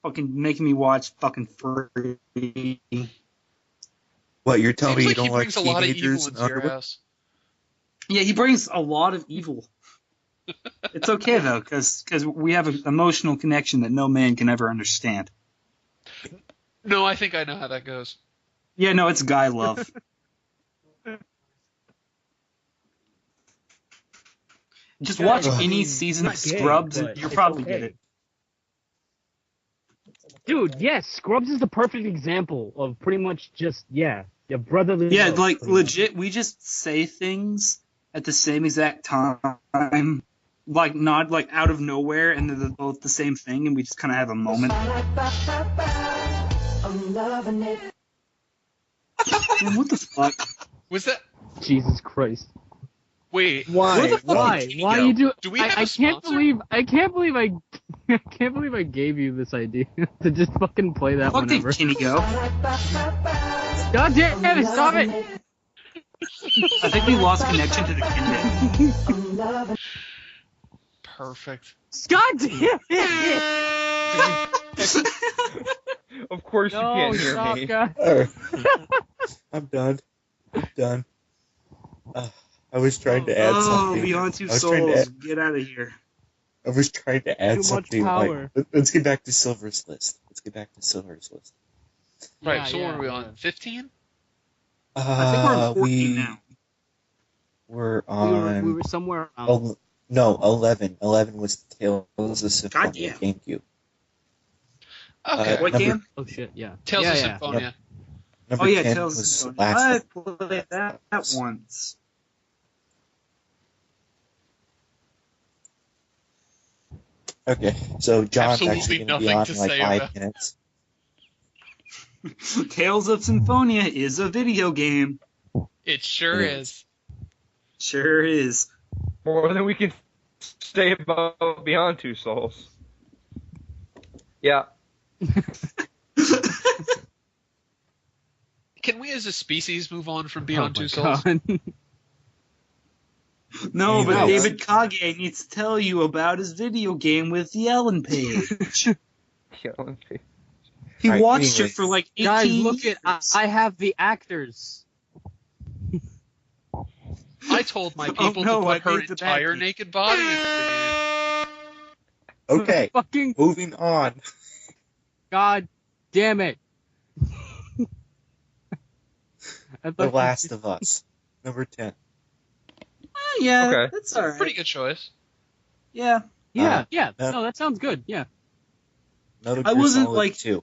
fucking making me watch fucking Free. What, you're telling Seems me you like he don't like brings a lot of evil teenagers in into your underwear? house. Yeah, he brings a lot of evil. It's okay though, because we have an emotional connection that no man can ever understand. No, I think I know how that goes. Yeah, no, it's guy love. Just watch I any mean, season of not gay, Scrubs, and but you'll it's probably okay. get it. Dude, yes, Scrubs is the perfect example of pretty much just, your brotherly Yeah, love, like pretty much. legit, we just say things at the same exact time, like not like out of nowhere, and they're both the same thing, and we just kind of have a moment. Man, what the fuck? Was that? Jesus Christ. Wait. Why? Where the fuck Why? did he Why go? you do? Do we have a I can't sponsor? believe I can't believe I gave you this idea to just fucking play that Fuck did whenever. Kenny go? God damn it! Stop it! I think we lost connection to the Kenny. Perfect. God damn it! Of course you No, can't hear stop, me. God. Alright. I'm done. I was trying to add Oh, something. Beyond Two I was trying to Souls, add- get out of here. I was trying to add Too much something power. like. Let's get back to Silver's list. Right, Yeah, so what yeah, are we yeah. on? 15? I think we're on 14 now. We're on. We were somewhere around. Oh, no, 11. 11 was Tales of Symphonia Goddamn. GameCube. Okay. What number- game? Oh shit! Yeah. Tales yeah, of yeah. Symphonia. Number Oh yeah, 10 Tales of was Symphonia. Last I of played that once. Okay, so John's Absolutely actually going to be nothing on to in like say 5 about- minutes. Tales of Symphonia is a video game. It sure Yeah. is. Sure is. More than we can say about Beyond Two Souls. Yeah. Can we as a species move on from Oh Beyond my Two Souls? God. No, but Anyways. David Kage needs to tell you about his video game with the Ellen page. He Right, watched anyways. it for like 18 Guys, look years. at I have the actors. I told my people no, to I put her think the entire bad- naked body into the game. Okay, Fucking moving on. God damn it! I The thought Last of Us. Number 10. Yeah, Okay. that's alright. Pretty good choice. Yeah. Yeah, yeah. no. No, that sounds good. Yeah. Metal I Gear wasn't, Solid like- 2.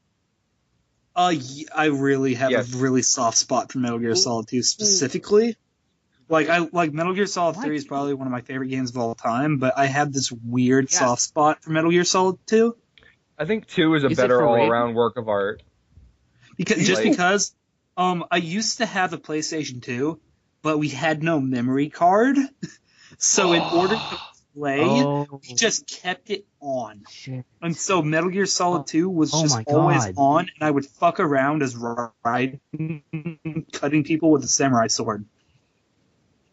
I really have Yes. a really soft spot for Metal Gear Solid 2 specifically. Like Metal Gear Solid 3 is probably one of my favorite games of all time, but I have this weird Yes. soft spot for Metal Gear Solid 2 I think 2 is a Is it better for rating? all-around work of art. because I used to have a PlayStation 2, but we had no memory card. So in order to play, Oh we just kept it on. shit! And so Metal Gear Solid 2 was Oh just my always God. on, and I would fuck around as riding, cutting people with a samurai sword.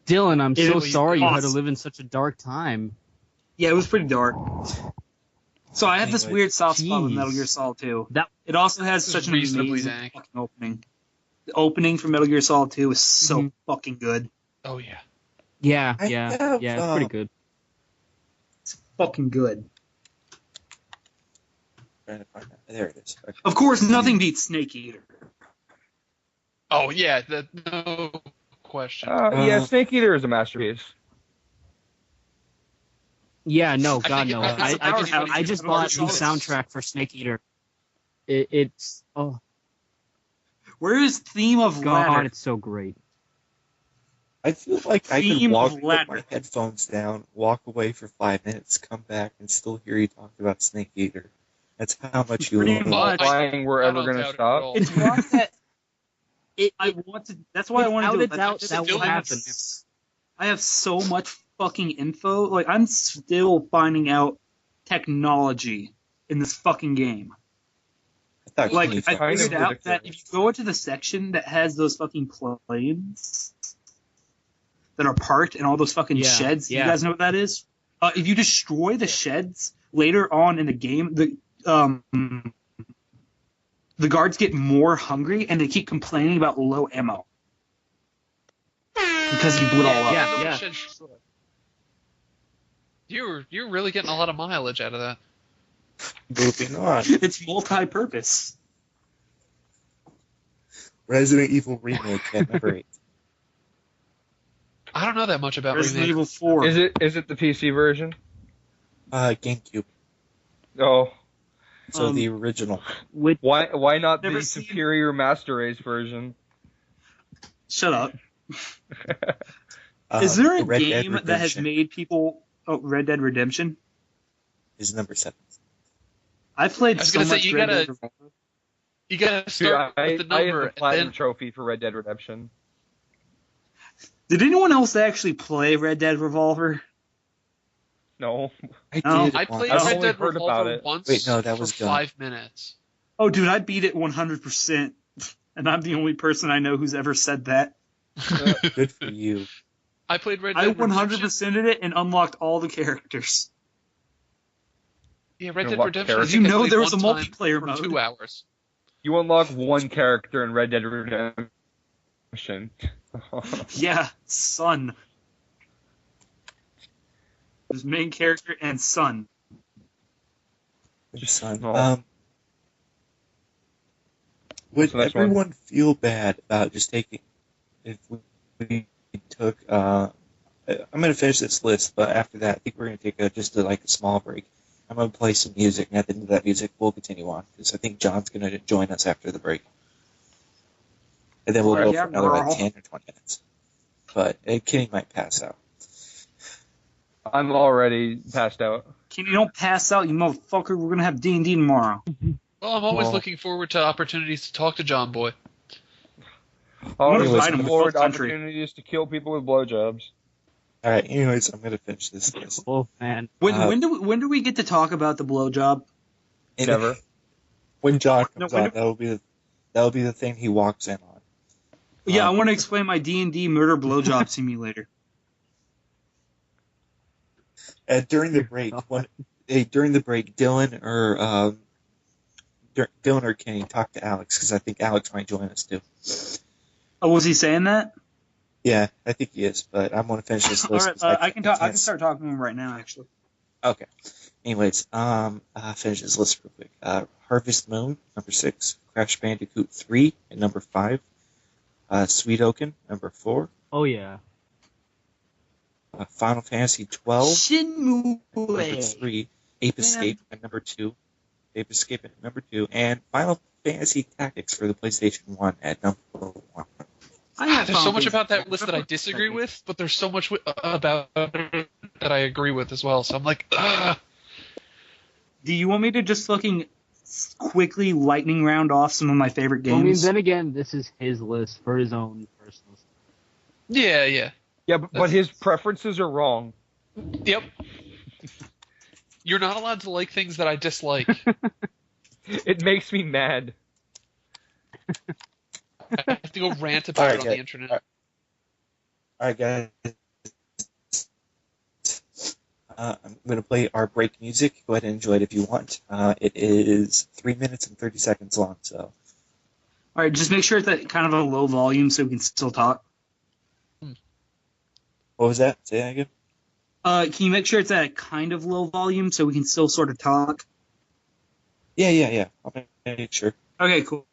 Dylan, I'm It so was sorry you had to awesome. live in such a dark time. Yeah, it was pretty dark. So I have this Anyway, weird soft spot with jeez. Metal Gear Solid 2. That- It also has This is such an reasonably amazing dank. fucking opening. The opening for Metal Gear Solid 2 is so Mhm. fucking good. Oh yeah. Yeah, I yeah, have, yeah. It's pretty good. It's fucking good. Trying to find that. There it is. Okay. Of course, nothing beats Snake Eater. Oh yeah. No question. Yeah, Snake Eater is a masterpiece. Yeah, no, I God think no. it- I powerhouse. I just bought the soundtrack for Snake Eater. It's oh Where is Theme of God, Ladder? it's so great. I feel like I could Theme walk, of put Ladder. my headphones down, walk away for 5 minutes, come back, and still hear you talk about Snake Eater. That's how much you Pretty love much. it. Implying we're I ever don't going doubt to it at stop. all. It's one that It, I want to. That's why I want to do it. Without a doubt, That's that still will happen. I have so much fucking info. Like I'm still finding out technology in this fucking game. I thought Like Kenny I fucking kind of figured out that ridiculous. if you go into the section that has those fucking planes that are parked and all those fucking Yeah, sheds, yeah. you guys know what that is? If you destroy the sheds later on in the game, the guards get more hungry and they keep complaining about low ammo because you blew it all up. Yeah. You're really getting a lot of mileage out of that. moving on. It's multi-purpose. Resident Evil Remake at number 8. I don't know that much about Resident remake. Evil 4. Is it the PC version? GameCube. Oh, So Um, the original. with why not Never the seen- superior Master Race version? Shut up. Is there a Red Dead game that has Redemption made people... Oh, Red Dead Redemption? is number 7. I've played I was so gonna say, much you Red gotta- Dead Revolver. You gotta Dude, start I with the have number, the and platinum then trophy for Red Dead Redemption. Did anyone else actually play Red Dead Revolver? No. I No, did. I want played I've that. Red only Dead heard about Revolver it. once Wait, no, that for was done. 5 minutes. Oh, dude, I beat it 100%. And I'm the only person I know who's ever said that. Good for you. I played Red I Dead Redemption. 100%ed it and unlocked all the characters. Yeah, Red You Dead know what Redemption. I character- think You I know played there was one a time multiplayer for mode. 2 hours. You unlock one character in Red Dead Redemption. Yeah, son. His main character and son. Your son. Oh. Would So that's one. everyone feel bad about just taking... If we took... I'm going to finish this list, but after that, I think we're going to take a small break. I'm going to play some music, and at the end of that music, we'll continue on, because I think John's going to join us after the break. And then we'll go Yeah, for another girl. 10 or 20 minutes. But Kenny might pass out. I'm already passed out. Kenny, don't pass out, you motherfucker. We're gonna have D&D tomorrow. Well, I'm always Well- looking forward to opportunities to talk to John Boy. Always Anyways, looking I'm forward to country. opportunities to kill people with blowjobs. Alright, anyways, I'm going to finish this list. oh man, When do we get to talk about the blowjob? And Never. When John No, comes when on, that'll be the thing he walks in on. Yeah, I want to explain my D&D murder blowjob simulator. During the break, Dylan or Kenny talk to Alex, because I think Alex might join us too. Oh, was he saying that? Yeah, I think he is, but I'm going to finish this All list. right, 'cause I can talk. I can't- can start talking to him right now, actually. Okay. Anyways, finish this list real quick. Harvest Moon, number 6. Crash Bandicoot 3 at number 5. Sweet Oaken, number 4. oh yeah. Final Fantasy 12, number Shinmue. 3. Ape Escape at number 2. Ape Escape at number 2. And Final Fantasy Tactics for the PlayStation 1 at number 1. There's so much about that list that I disagree with, but there's so much about it that I agree with as well. So I'm like, ugh. Do you want me to just fucking quickly lightning round off some of my favorite Well, I mean, games? then again, this is his list for his own personal stuff. Yeah, yeah. Yeah, but his preferences are wrong. Yep. You're not allowed to like things that I dislike. It makes me mad. I have to go rant about Alright, it on yeah. the internet. Alright, guys. I'm going to play our break music. Go ahead and enjoy it if you want. It is 3 minutes and 30 seconds long, so. All right, just make sure it's at kind of a low volume so we can still talk. What was that? Say that again? Can you make sure it's at a kind of low volume so we can still sort of talk? Yeah. I'll make sure. Okay, cool.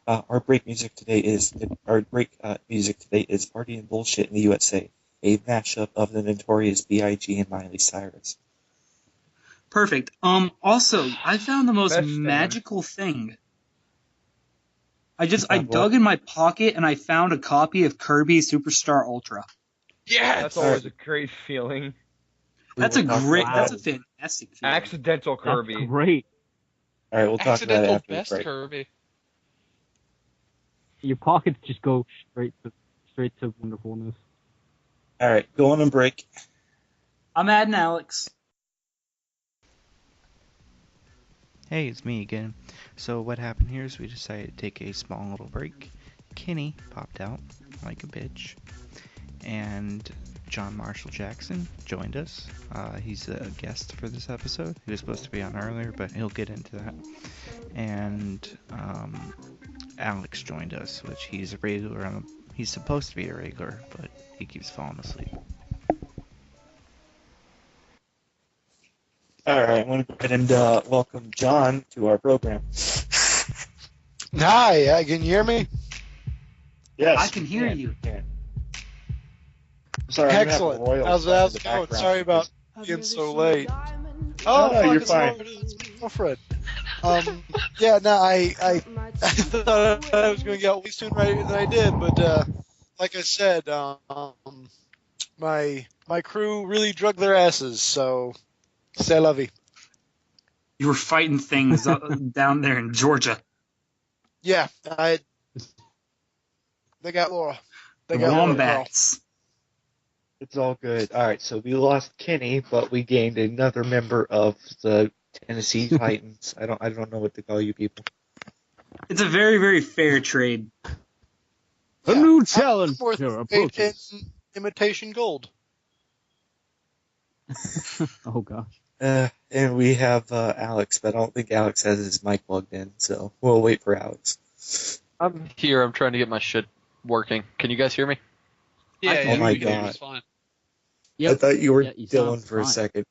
Our break music today is Party and Bullshit in the USA, a mashup of the notorious B.I.G. and Miley Cyrus. Perfect. Also, I found the most Best magical thing. I found dug what? in my pocket and I found a copy of Kirby Superstar Ultra. Yes! That's always a great feeling. That's Wow. That's a fantastic feeling. Accidental Kirby. That's great. All right, we'll talk about it Accidental after the best break. Kirby. Your pockets just go straight to wonderfulness. All right, go on and break. I'm adding Alex. Hey, it's me again. So what happened here is we decided to take a small little break. Kenny popped out like a bitch, and John Marshall Jackson joined us. He's a guest for this episode. He was supposed to be on earlier, but he'll get into that. And Alex joined us, which he's a regular. He's supposed to be a regular, but he keeps falling asleep. All right, I'm going to go ahead and welcome John to our program. Hi, can you hear me? Yes, I can hear you. Sorry, I'm having Excellent. Royals How's on in it the going? background. Sorry about being so late. Oh, no, you're it's fine. Alfred. Yeah, no, I thought I was going to get out way sooner than I did, but like I said, my crew really drug their asses, so c'est la vie. You were fighting things down there in Georgia. Yeah, they got Laura. They got Laura. Wombats. It's all good. All right, so we lost Kenny, but we gained another member of the Tennessee Titans. I don't know what to call you people. It's a very, very fair trade. A new challenge. Worth Your eight approaches. in imitation gold. Oh gosh. And we have Alex, but I don't think Alex has his mic plugged in, so we'll wait for Alex. I'm here. I'm trying to get my shit working. Can you guys hear me? Yeah, Oh my you can hear God. us fine. I thought you were Yeah, you Dylan sound for a fine. second.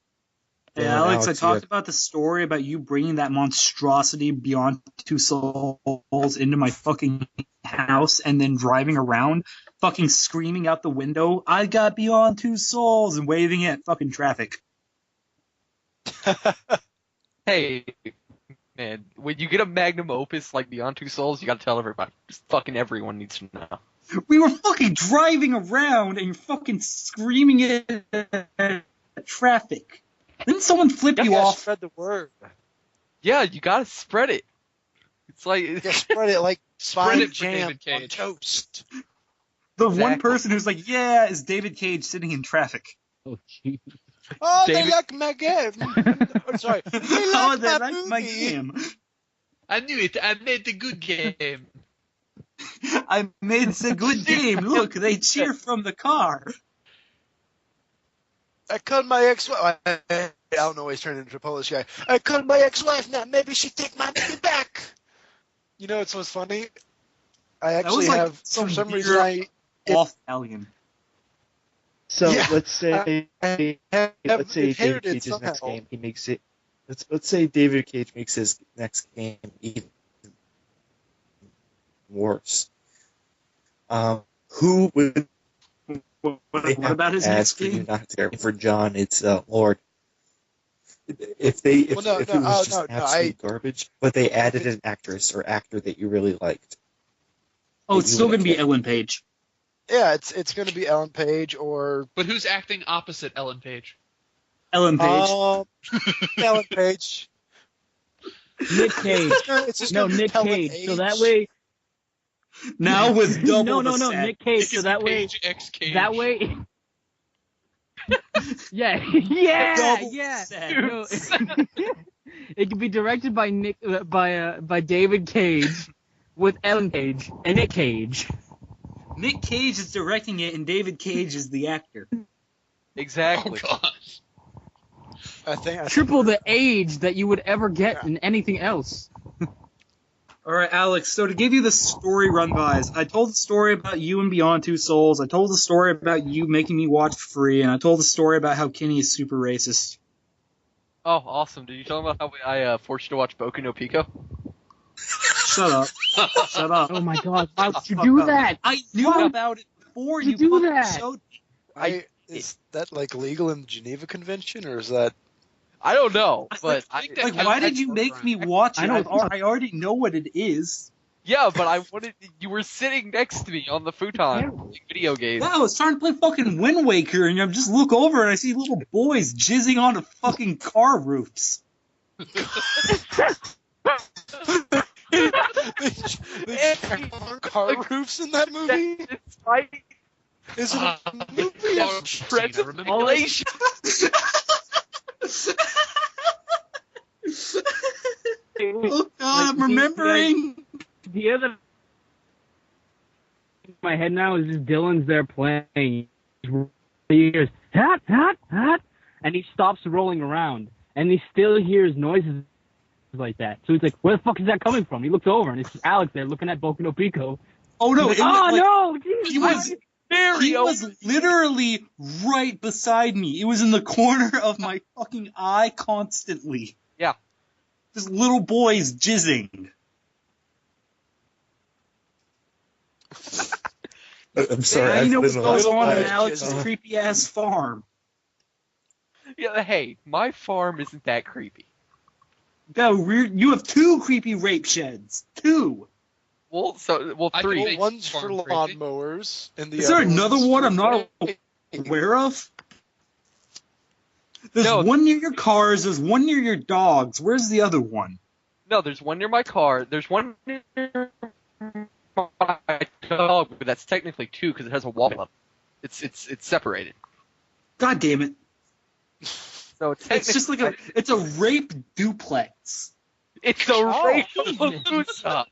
Hey, Dylan, Alex, I you talked have- about the story about you bringing that monstrosity beyond two souls into my fucking house and then driving around, fucking screaming out the window, I got beyond two souls, and waving it at fucking traffic. Hey, man, when you get a magnum opus like Beyond Two Souls, you gotta tell everybody. Just fucking everyone needs to know. We were fucking driving around and you're fucking screaming it at traffic. Didn't someone flip you Yeah, off? spread the word. Yeah, you gotta spread it. It's like Yeah, spread it like Spread fine it for jam David on Cage. toast. The one Exactly. person who's like, yeah, is David Cage sitting in traffic. Oh jeez. Oh, they David- like my game. Oh, sorry. They like Oh, they my like movie. my game. I knew it. I made the good game. I made the good game. Look, they cheer from the car. I called my ex-wife. I don't know. He's turned into a Polish guy. I called my ex-wife. Now maybe she take my money back. You know what's funny? I That actually was like have some for some weird reason I off Alien. So Yeah, let's say have let's say David inherited Cage's next somehow. game, he makes it. Let's say David Cage makes his next game even worse. Who would What they have about his to add next for you game? not to? For John, it's Lord. If it was just absolute garbage, but they added an actress or actor that you really liked. Oh, it's you still would going to be have Ellen Page. Yeah, it's going to be Ellen Page or But who's acting opposite Ellen Page? Ellen Page. Ellen Page. Nick Cage. It's just No, gonna be Nick Ellen Cage. Page. So that way. Now with double No, the sad. Nick Cage. So that way. Page X Cage. That way. yeah, Double yeah. sad. No, it could be directed by by David Cage with Ellen Page and Nick Cage. Nick Cage is directing it, and David Cage is the actor. exactly. Oh gosh. I think triple the age that you would ever get in anything else. All right, Alex. So to give you the story run-bys, I told the story about you and Beyond Two Souls. I told the story about you making me watch free, and I told the story about how Kenny is super racist. Oh, awesome. Did you tell them about how I forced you to watch Boku no Pico? Shut up. Shut up. Oh my god, why would you do that? I knew about it before you do fucking that? showed me. Is that like legal in the Geneva Convention, or is that? I don't know, but Like, why did you make me watch it? I already know what it is. yeah, but I wanted. You were sitting next to me on the futon playing video games. Wow, I was trying to play fucking Wind Waker, and I just look over and I see little boys jizzing onto fucking car roofs. They car roofs in that movie? It's right. Is it a movie? Speculation. Oh god, I'm remembering. The other in my head now is just Dylan's there playing. He hears hot, hot, hot, and he stops rolling around, and he still hears noises like that. So he's like, "Where the fuck is that coming from?" He looks over, and it's Alex there looking at Boku no Pico. Oh no! Like, no! Jesus, he was literally right beside me. It was in the corner of my fucking eye constantly. Yeah. Just little boys jizzing. I'm sorry. I know what been goes on quiet. in Alex's creepy ass farm. Yeah, hey, my farm isn't that creepy. No, you have 2 creepy rape sheds. 2. Well, I three. think One's for farm creepy. lawnmowers, and the Is there other another one's one for- I'm not aware of? There's No. one near your cars. There's one near your dogs. Where's the other one? No, there's one near my car. There's one near my dog, but that's technically 2 because it has a wall up. It's separated. God damn it! So It's just like it's a rape duplex. It's a racial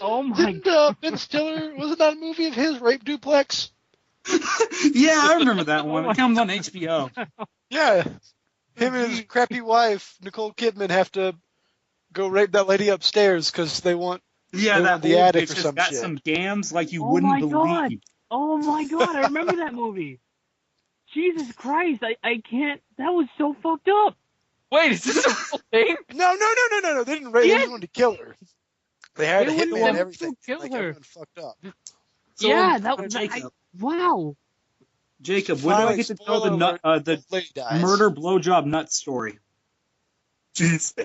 Oh my Didn't Ben Stiller, wasn't that a movie of his, Rape Duplex? Yeah, I remember that one. It comes on HBO. Yeah. Him and his crappy wife, Nicole Kidman, have to go rape that lady upstairs because they want Yeah, They that want the old attic bitch or has some got shit. some gams like you Oh wouldn't my believe. God. Oh my god, I remember that movie. Jesus Christ, I can't. That was so fucked up. Wait, is this a real thing? No. They didn't rape. They Yeah. just wanted to kill her. They had They a hitman wouldn't and let everything. kill Like her. everyone fucked up. So, yeah, that was Jacob. wow. Jacob, when do I Finally, get to tell spoiler the alert, the lady dies. murder blowjob nut story? Jesus.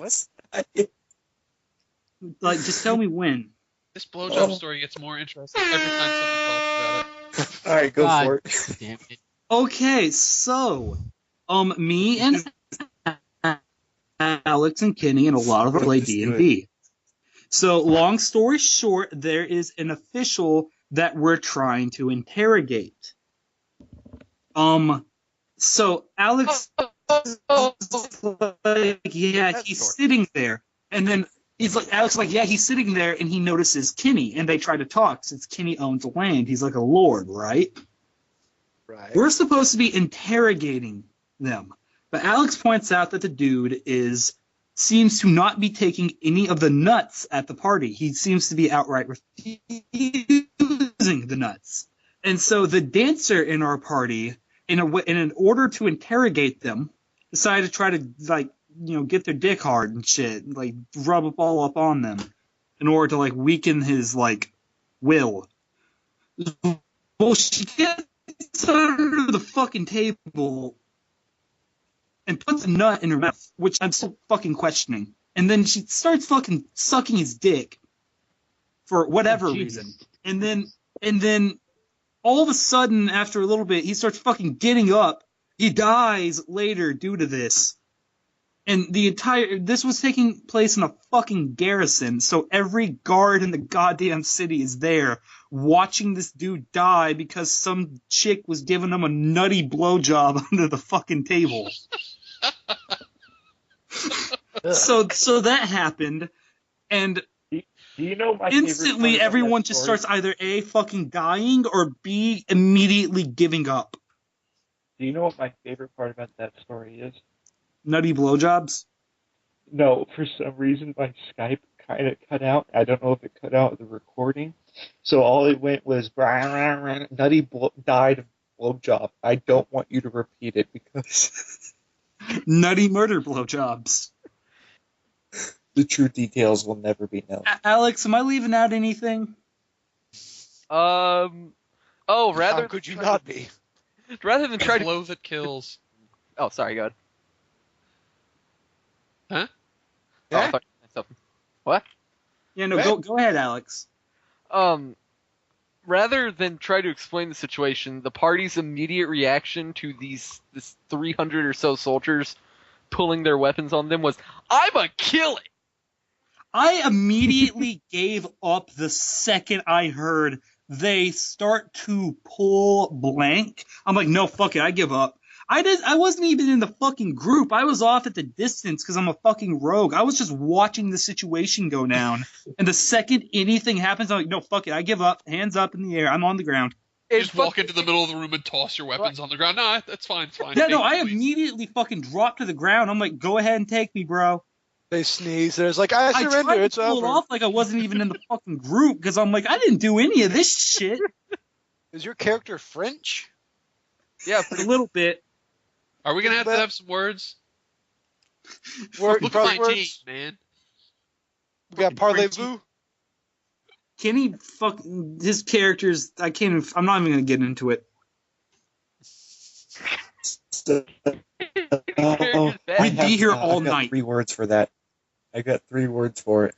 Like, just tell me when. This blowjob story gets more interesting every time someone talks about it. All right, go God. for it. Damn it. Okay, so, me and Alex and Kenny and a lot of us play D&D. So, long story short, there is an official that we're trying to interrogate. So Alex, like, yeah, he's sitting there, and then he's like, Alex, is like, yeah, he's sitting there, and he notices Kenny, and they try to talk since Kenny owns land. He's like a lord, right? Right. We're supposed to be interrogating them, but Alex points out that the dude seems to not be taking any of the nuts at the party. He seems to be outright refusing the nuts. And so the dancer in our party, in an order to interrogate them, decided to try to, like, get their dick hard and shit, like, rub it all up on them in order to, like, weaken his, like, will. Well, she gets under the fucking table and puts a nut in her mouth, which I'm still fucking questioning. And then she starts fucking sucking his dick for whatever reason. And then all of a sudden, after a little bit, he starts fucking getting up. He dies later due to this. And this was taking place in a fucking garrison, so every guard in the goddamn city is there watching this dude die because some chick was giving him a nutty blowjob under the fucking table. So that happened, and Do you know my instantly favorite part everyone about that just story? starts either A, fucking dying, or B, immediately giving up. Do you know what my favorite part about that story is? Nutty blowjobs? No, for some reason my Skype kind of cut out. I don't know if it cut out the recording. So all it went was Nutty died of blowjob. I don't want you to repeat it because Nutty murder blowjobs. the true details will never be known. Alex, am I leaving out anything? Oh, How could you not be? rather than try to. Blow that kills. Oh, sorry. Go ahead. Huh? Oh, I thought you said something. What? Yeah, no, go ahead, Alex. Rather than try to explain the situation, the party's immediate reaction to this 300 or so soldiers pulling their weapons on them was, "I'ma kill it." I immediately gave up the second I heard they start to pull blank. I'm like, no, fuck it, I give up. I wasn't even in the fucking group. I was off at the distance because I'm a fucking rogue. I was just watching the situation go down. And the second anything happens, I'm like, no, fuck it, I give up. Hands up in the air. I'm on the ground. You just walk into the middle of the room and toss your weapons on the ground. Nah, that's fine, it's fine. Yeah, Take no, it, I please. immediately fucking dropped to the ground. I'm like, go ahead and take me, bro. They sneeze. There's like, I I tried surrender. to It's pull it over. off like I wasn't even in the fucking group because I'm like, I didn't do any of this shit. Is your character French? Yeah, A little bit. Are we gonna have some words? Word, Look at my buzzwords? team, man. We got parlez-vous. Kenny, his characters, I'm not even going to get into it. We'd be here all I've got night. 3 words for that. I got 3 words for it.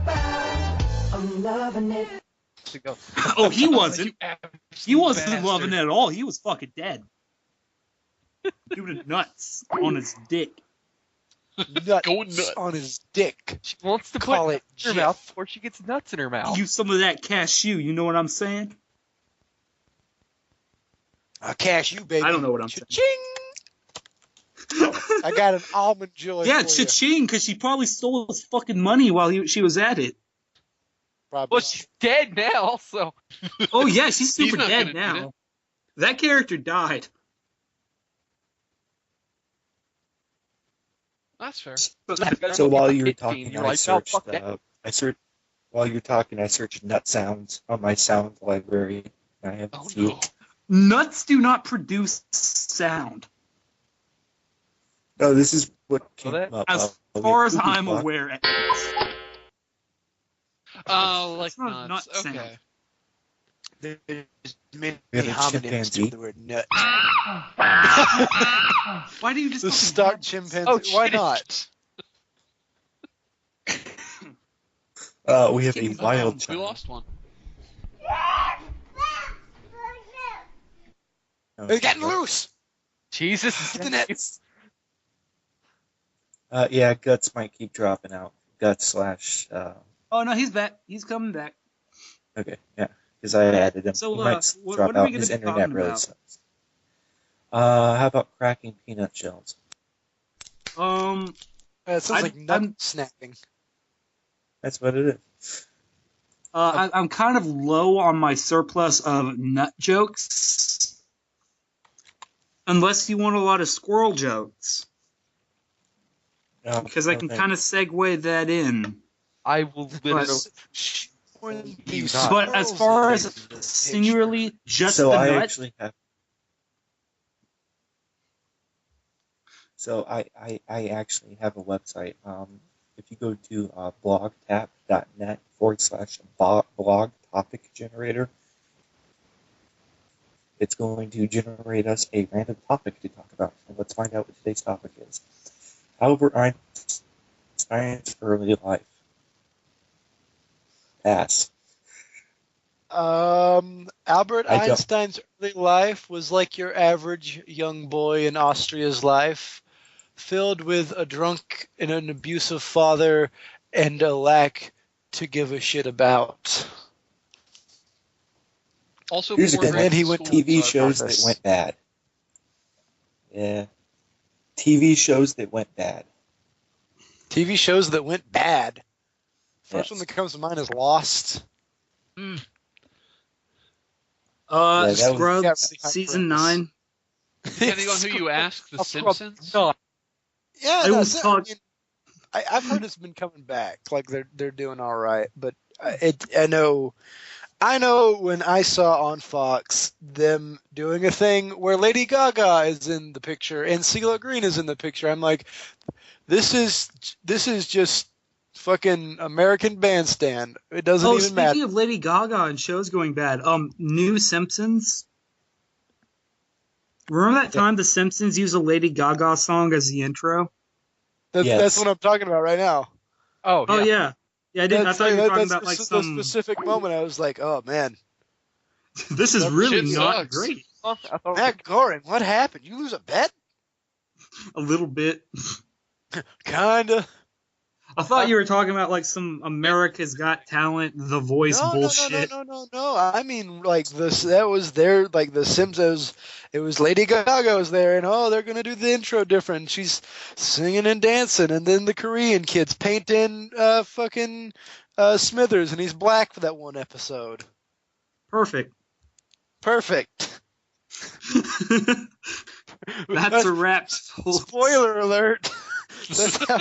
I'm loving it. Oh, he wasn't. You absolute He wasn't bastard. loving it at all. He was fucking dead. Doing nuts on his dick. Nuts Going nuts. on his dick. she wants to Call put it nuts in her Jif. mouth before she gets nuts in her mouth. Use some of that cashew. You know what I'm saying? A cashew, baby. I don't know what I'm saying. Cha-ching! I got an almond joy. Yeah, for you. cha-ching, because she probably stole his fucking money while she was at it. Probably. Well, she's dead now, so. Oh, yeah, she's He's super not dead gonna do now. That character died. That's fair. So while you were 15, talking, you're I like, "Oh, searched. fuck that." While you're talking, I searched nut sounds on my sound library. I have a Oh few. no. Nuts do not produce sound. No, this is what came that- up. As We far have as Poopy I'm Fuck. aware, at least. Oh, like It's not nuts. nut sound. Okay. There's many We have a homonyms chimpanzee. to the word nut. Why do you just The fucking stuck have- chimpanzee. Oh, Why shit. not? We have a Keep wild We child. lost one. Oh, They're getting loose. Jesus. Get the nets. Yeah, Guts might keep dropping out. Guts slash. Oh, no, he's back. He's coming back. Okay, yeah, because I added him. So, He might what drop are we out. gonna His be internet talking really about? sucks. How about cracking peanut shells? It sounds like nut I'm- snapping. That's what it is. I'm kind of low on my surplus of nut jokes. Unless you want a lot of squirrel jokes. No, Because I no can thanks. kind of segue that in. I will literally. But as far as singularly just So the I nut, actually have. So I actually have a website. If you go to blogtap.net/blog topic generator, it's going to generate us a random topic to talk about. And let's find out what today's topic is. Albert Einstein's early life. Pass. Albert I don't- Einstein's early life was like your average young boy in Austria's life, filled with a drunk and an abusive father and a lack to give a shit about. Also, Here's the before thing. And he grade went school, TV shows that office. went bad. Yeah. TV shows that went bad. TV shows that went bad. First Yes. one that comes to mind is Lost. Yeah, that was- Scrubs Yeah, season Friends. 9. Depending on who you ask, The Simpsons. Yeah, I no, was talk- I've heard it's been coming back. Like they're doing all right, but I know when I saw on Fox them doing a thing where Lady Gaga is in the picture and CeeLo Green is in the picture. I'm like, this is just fucking American Bandstand. It doesn't even matter. Speaking of Lady Gaga and shows going bad, new Simpsons. Remember that time The Simpsons used a Lady Gaga song as the intro? That's what I'm talking about right now. Oh, Oh yeah, I did. I thought you were talking about like the some. specific moment. I was like, oh man, This is really Shit not sucks. great. I thought Matt Goring, what happened? You lose a bet? A little bit. Kinda. I thought you were talking about like some America's Got Talent, The Voice bullshit. No. I mean, like this. That was there. Like the Simpsons. It was Lady Gaga was there, and they're gonna do the intro different. She's singing and dancing, and then the Korean kids paint in fucking Smithers, and he's black for that one episode. Perfect. That's a wrap. Spoiler alert. That's how.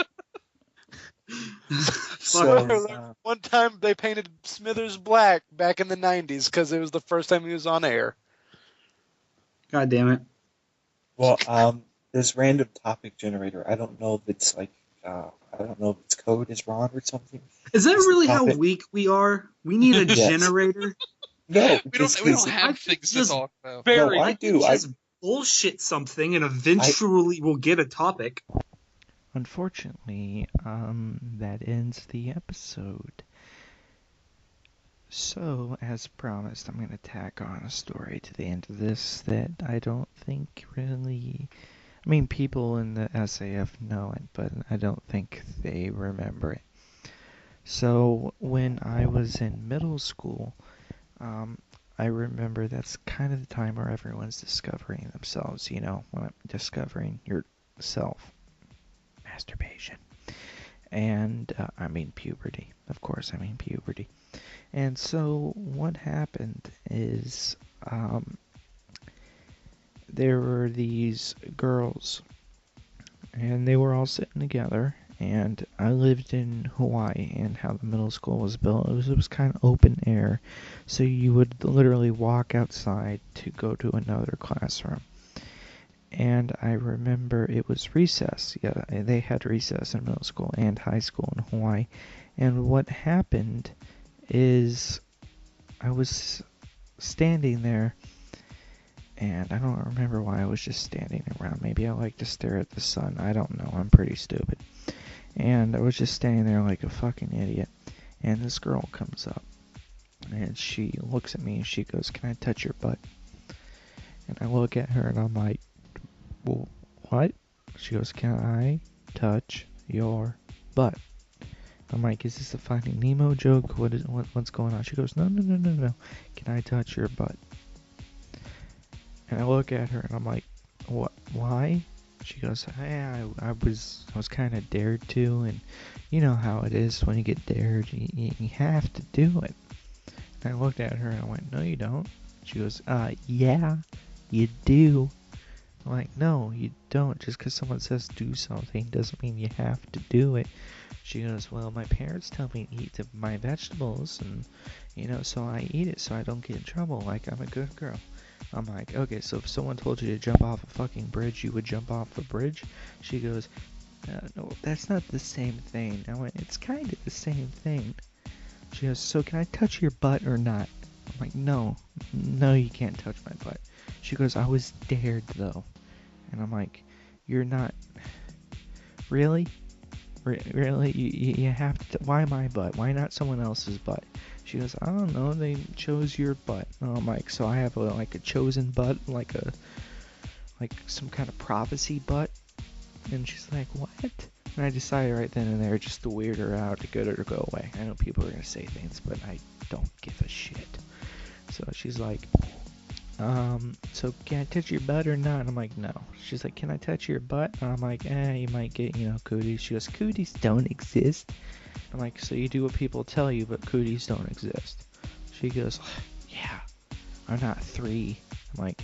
Spoiler alert. One time they painted Smithers black back in the 90s because it was the first time he was on air. God damn it. Well, this random topic generator, I don't know if it's like, I don't know if its code is wrong or something. Is that It's really the how topic. weak we are? We need a Yes. generator. No, We don't have things to just- talk about. Very. I do. Just bullshit something and eventually we'll get a topic. Unfortunately, that ends the episode. So, as promised, I'm going to tack on a story to the end of this that I don't think really... I mean, people in the SAF know it, but I don't think they remember it. So, when I was in middle school, I remember that's kind of the time where everyone's discovering themselves, you know, when discovering yourself. Masturbation. And, I mean puberty. Of course, I mean puberty. And so, what happened is, there were these girls, and they were all sitting together, and I lived in Hawaii, and how the middle school was built, it was kind of open air, so you would literally walk outside to go to another classroom. And I remember it was recess. Yeah, they had recess in middle school and high school in Hawaii. And what happened is I was standing there, and I don't remember why I was just standing around. Maybe I like to stare at the sun. I don't know. I'm pretty stupid. And I was just standing there like a fucking idiot. And this girl comes up, and she looks at me and she goes, "Can I touch your butt?" And I look at her and I'm like, "Well, what?" She goes, "Can I touch your butt?" I'm like, "Is this a Finding Nemo joke? What's going on?" She goes, No. "Can I touch your butt?" And I look at her and I'm like, "What? Why?" She goes, "Yeah, I was kind of dared to, and you know how it is when you get dared, you have to do it." And I looked at her and I went, "No, you don't." She goes, "Yeah, you do." I'm like, "No, you don't. Just because someone says do something doesn't mean you have to do it." She goes, "Well, my parents tell me to eat my vegetables, and, you know, so I eat it so I don't get in trouble, like I'm a good girl." I'm like, "Okay, so if someone told you to jump off a fucking bridge, you would jump off a bridge?" She goes, "No, that's not the same thing." I went, "It's kind of the same thing." She goes, "So can I touch your butt or not?" I'm like, No, you can't touch my butt." She goes, "I was dared, though." And I'm like, "You're not... Really? Really? You have to... Why my butt? Why not someone else's butt?" She goes, "I don't know, they chose your butt." And I'm like, "So I have a chosen butt? Like some kind of prophecy butt?" And she's like, "What?" And I decided right then and there just to weird her out, to get her to go away. I know people are going to say things, but I don't give a shit. So she's like, "So can I touch your butt or not?" And I'm like, "No." She's like, "Can I touch your butt?" And I'm like, you might get, cooties. She goes, "Cooties don't exist." I'm like, "So you do what people tell you, but cooties don't exist." She goes, "Yeah, I'm not 3. I'm like,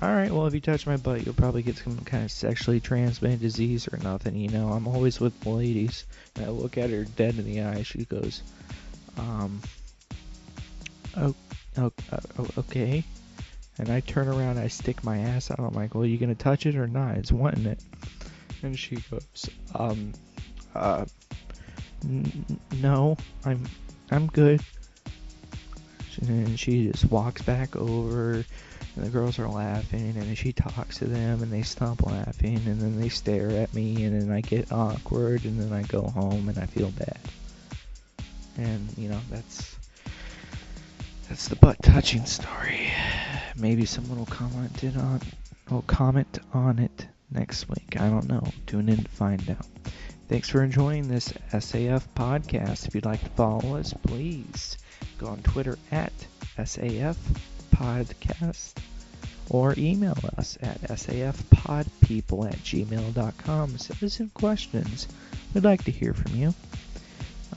Alright, well, if you touch my butt, you'll probably get some kind of sexually transmitted disease or nothing, you know. I'm always with the ladies, and I look at her dead in the eye. She goes, okay. And I turn around, I stick my ass out. I'm like, well, you gonna touch it or not? It's wanting it. And she goes, no, I'm good. And she just walks back over, and the girls are laughing, and she talks to them, and they stop laughing, and then they stare at me, and then I get awkward, and then I go home, and I feel bad. And, you know, that's the butt touching story. Maybe someone will comment on it next week. I don't know. Tune in to find out. Thanks for enjoying this SAF podcast. If you'd like to follow us, please go on Twitter at SAF Podcast or email us at safpodpeople@gmail.com. Send us in questions. We'd like to hear from you.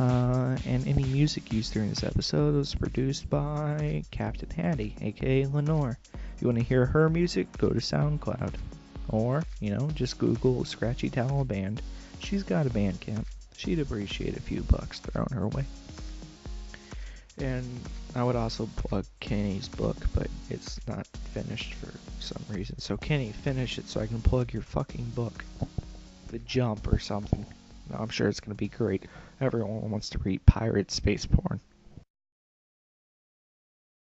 And any music used during this episode was produced by Captain Hattie, aka Lenore. If you want to hear her music, go to SoundCloud. Or, you know, just Google Scratchy Towel Band. She's got a Bandcamp. She'd appreciate a few bucks thrown her way. And I would also plug Kenny's book, but it's not finished for some reason. So Kenny, finish it so I can plug your fucking book. The Jump or something. No, I'm sure it's going to be great. Everyone wants to read pirate space porn.